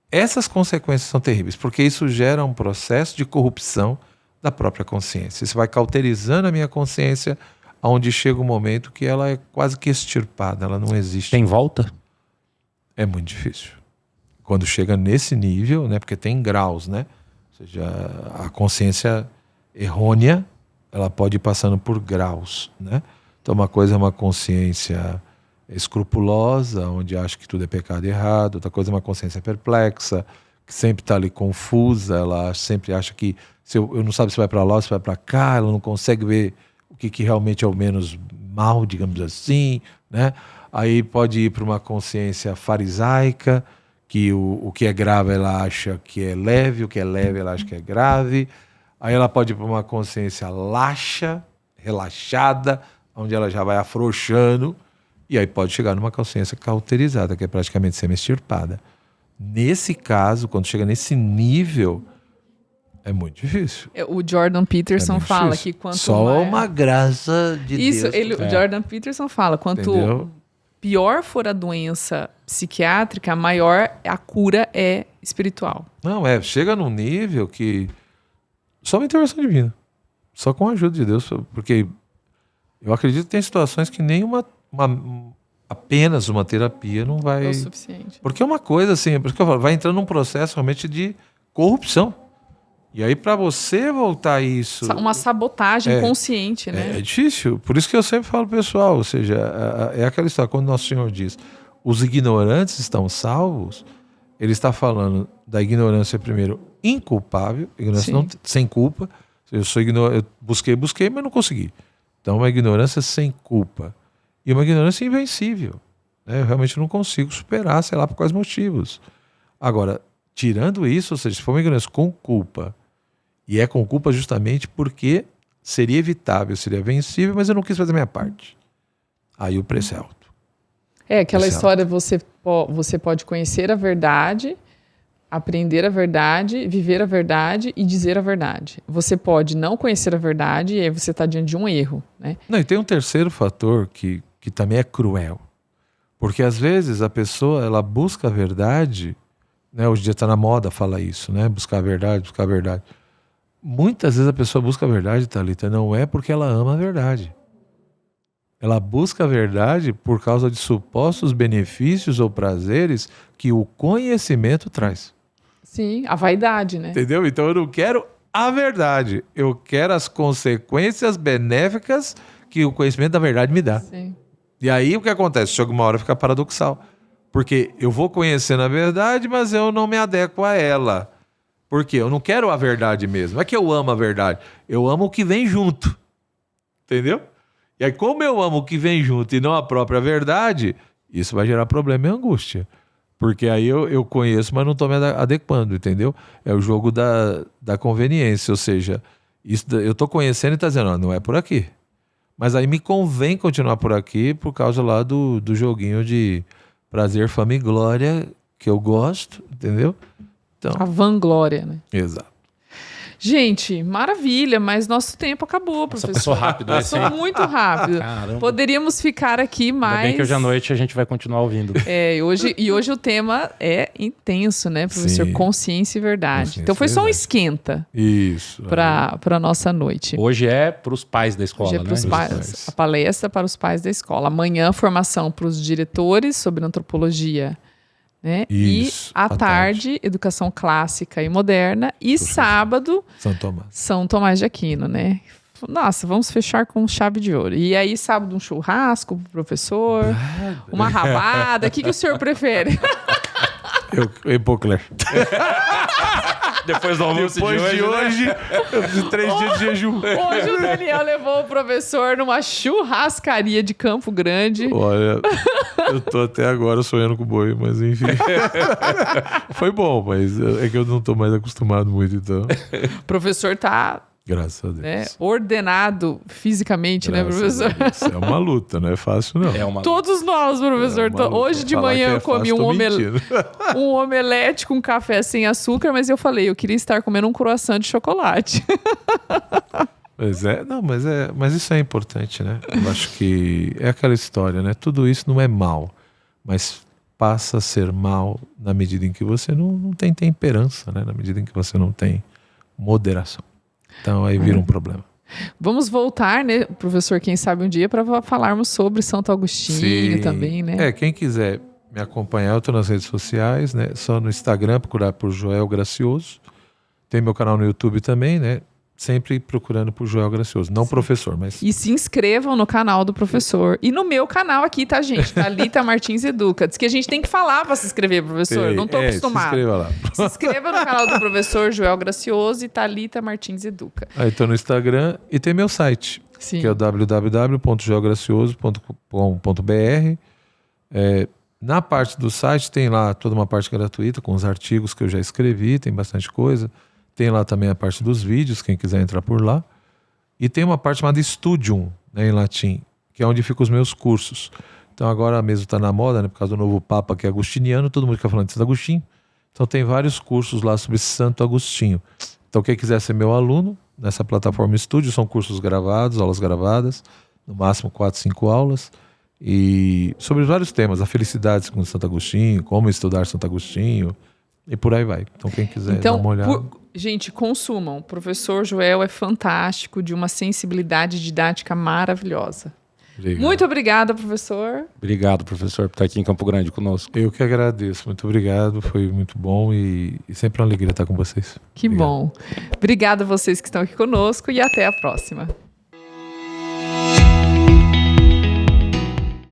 Essas consequências são terríveis, porque isso gera um processo de corrupção da própria consciência. Isso vai cauterizando a minha consciência, onde chega um momento que ela é quase que extirpada, ela não existe. Tem volta? É muito difícil. Quando chega nesse nível, né, porque tem graus, né? Ou seja, a consciência errônea, ela pode ir passando por graus, né? Então uma coisa é uma consciência escrupulosa, onde acha que tudo é pecado e errado. Outra coisa é uma consciência perplexa, que sempre está ali confusa, ela sempre acha que eu não sabe se vai para lá ou se vai para cá, ela não consegue ver o que realmente é o menos mal, digamos assim, né? Aí pode ir para uma consciência farisaica, que o que é grave ela acha que é leve, o que é leve ela acha que é grave. Aí ela pode ir para uma consciência laxa, relaxada, onde ela já vai afrouxando, e aí pode chegar numa consciência cauterizada, que é praticamente semi-extirpada. Nesse caso, quando chega nesse nível, é muito difícil. O Jordan Peterson fala que quanto só mais... uma graça de Isso, Deus. o Jordan Peterson fala, quanto Entendeu? pior for a doença psiquiátrica, maior a cura é espiritual. Não, chega num nível que só uma intervenção divina. Só com a ajuda de Deus. Porque eu acredito que tem situações que nem apenas uma terapia não vai... É o suficiente. Porque é uma coisa assim, por isso que eu falo, vai entrando num processo realmente de corrupção. E aí para você voltar a isso... Uma sabotagem consciente, né? É difícil. Por isso que eu sempre falo, pessoal, ou seja, é aquela história, quando Nosso Senhor diz, os ignorantes estão salvos, ele está falando da ignorância primeiro inculpável, ignorância não, sem culpa. Eu sou ignorante, eu busquei, mas não consegui. Então uma ignorância sem culpa. E uma ignorância invencível. Né? Eu realmente não consigo superar, sei lá por quais motivos. Agora, tirando isso, ou seja, se for uma ignorância com culpa, e é com culpa justamente porque seria evitável, seria vencível, mas eu não quis fazer a minha parte. Aí o preço é alto. É aquela história, você pode conhecer a verdade, aprender a verdade, viver a verdade e dizer a verdade. Você pode não conhecer a verdade e aí você está diante de um erro. Né? Não, e tem um terceiro fator que também é cruel. Porque às vezes a pessoa ela busca a verdade, né? Hoje em dia está na moda falar isso, né? Buscar a verdade, buscar a verdade. Muitas vezes a pessoa busca a verdade, Thalita, não é porque ela ama a verdade. Ela busca a verdade por causa de supostos benefícios ou prazeres que o conhecimento traz. Sim, a vaidade, né? Entendeu? Então eu não quero a verdade. Eu quero as consequências benéficas que o conhecimento da verdade me dá. Sim. E aí o que acontece? Chega uma hora fica paradoxal. Porque eu vou conhecendo a verdade, mas eu não me adequo a ela. Por quê? Eu não quero a verdade mesmo. Não é que eu amo a verdade. Eu amo o que vem junto. Entendeu? E aí, como eu amo o que vem junto e não a própria verdade, isso vai gerar problema e angústia. Porque aí eu conheço, mas não estou me adequando, entendeu? É o jogo da conveniência. Ou seja, isso, eu estou conhecendo e está dizendo, não é por aqui. Mas aí me convém continuar por aqui por causa lá do joguinho de prazer, fama e glória que eu gosto, entendeu? Então, a vanglória, né? Exato. Gente, maravilha, mas nosso tempo acabou, professor. Passou rápido. Passou muito rápido. Caramba. Poderíamos ficar aqui mais... Ainda bem que hoje à noite a gente vai continuar ouvindo. Hoje o tema é intenso, né, professor? Sim. Consciência e verdade. Consciência Então foi só um verdade. esquenta Isso. para a nossa noite. Hoje é para os pais da escola, Hoje é né? pros pais, a palestra para os pais da escola. Amanhã, formação para os diretores sobre antropologia. Né? Isso, E à à tarde, educação clássica e moderna. E sábado, São Tomás. São Tomás de Aquino, né? Nossa, vamos fechar com chave de ouro. E aí, sábado, um churrasco pro professor, uma rabada. O que o senhor prefere? Eu Epocler. Depois do almoço Depois de hoje, eu preciso de 3 dias de jejum. Hoje o Daniel levou o professor numa churrascaria de Campo Grande. Olha, eu tô até agora sonhando com boi, mas enfim. Foi bom, mas é que eu não tô mais acostumado muito, então. O professor tá... Graças a Deus. Né, ordenado fisicamente, Graças né, a professor? Deus. É uma luta, não é fácil, não. É uma... Todos nós, professor. Hoje de manhã eu comi um omelete com café sem açúcar, mas eu falei, eu queria estar comendo um croissant de chocolate. Mas isso é importante, né? Eu acho que é aquela história, né? Tudo isso não é mal, mas passa a ser mal na medida em que você não tem temperança, né? Na medida em que você não tem moderação. Então aí vira um problema. Vamos voltar, né, professor, quem sabe um dia, para falarmos sobre Santo Agostinho também, né? Quem quiser me acompanhar, eu estou nas redes sociais, né? Só no Instagram, procurar por Joel Gracioso. Tem meu canal no YouTube também, né? sempre procurando por Joel Gracioso. Não professor, mas... E se inscrevam no canal do professor. E no meu canal aqui, tá, gente? Thalita Martins Educa. Diz que a gente tem que falar pra se inscrever, professor. Não tô acostumado. Se inscreva lá. Se inscreva no canal do professor Joel Gracioso e Thalita Martins Educa. Aí tô no Instagram e tem meu site, Sim. que é o www.joelgracioso.com.br. Na parte do site tem lá toda uma parte gratuita com os artigos que eu já escrevi, tem bastante coisa. Tem lá também a parte dos vídeos, quem quiser entrar por lá. E tem uma parte chamada Studium, né, em latim, que é onde ficam os meus cursos. Então agora mesmo está na moda, né, por causa do novo Papa que é agostiniano, todo mundo fica falando de Santo Agostinho. Então tem vários cursos lá sobre Santo Agostinho. Então quem quiser ser meu aluno, nessa plataforma Studio, são cursos gravados, aulas gravadas, no máximo 4, 5 aulas. E sobre vários temas, a felicidade com Santo Agostinho, como estudar Santo Agostinho, e por aí vai. Então quem quiser dar uma olhada... Gente, consumam. O professor Joel é fantástico, de uma sensibilidade didática maravilhosa. Obrigado. Muito obrigada, professor. Obrigado, professor, por estar aqui em Campo Grande conosco. Eu que agradeço. Muito obrigado. Foi muito bom e sempre uma alegria estar com vocês. Que Obrigado. bom. Obrigada a vocês que estão aqui conosco e até a próxima.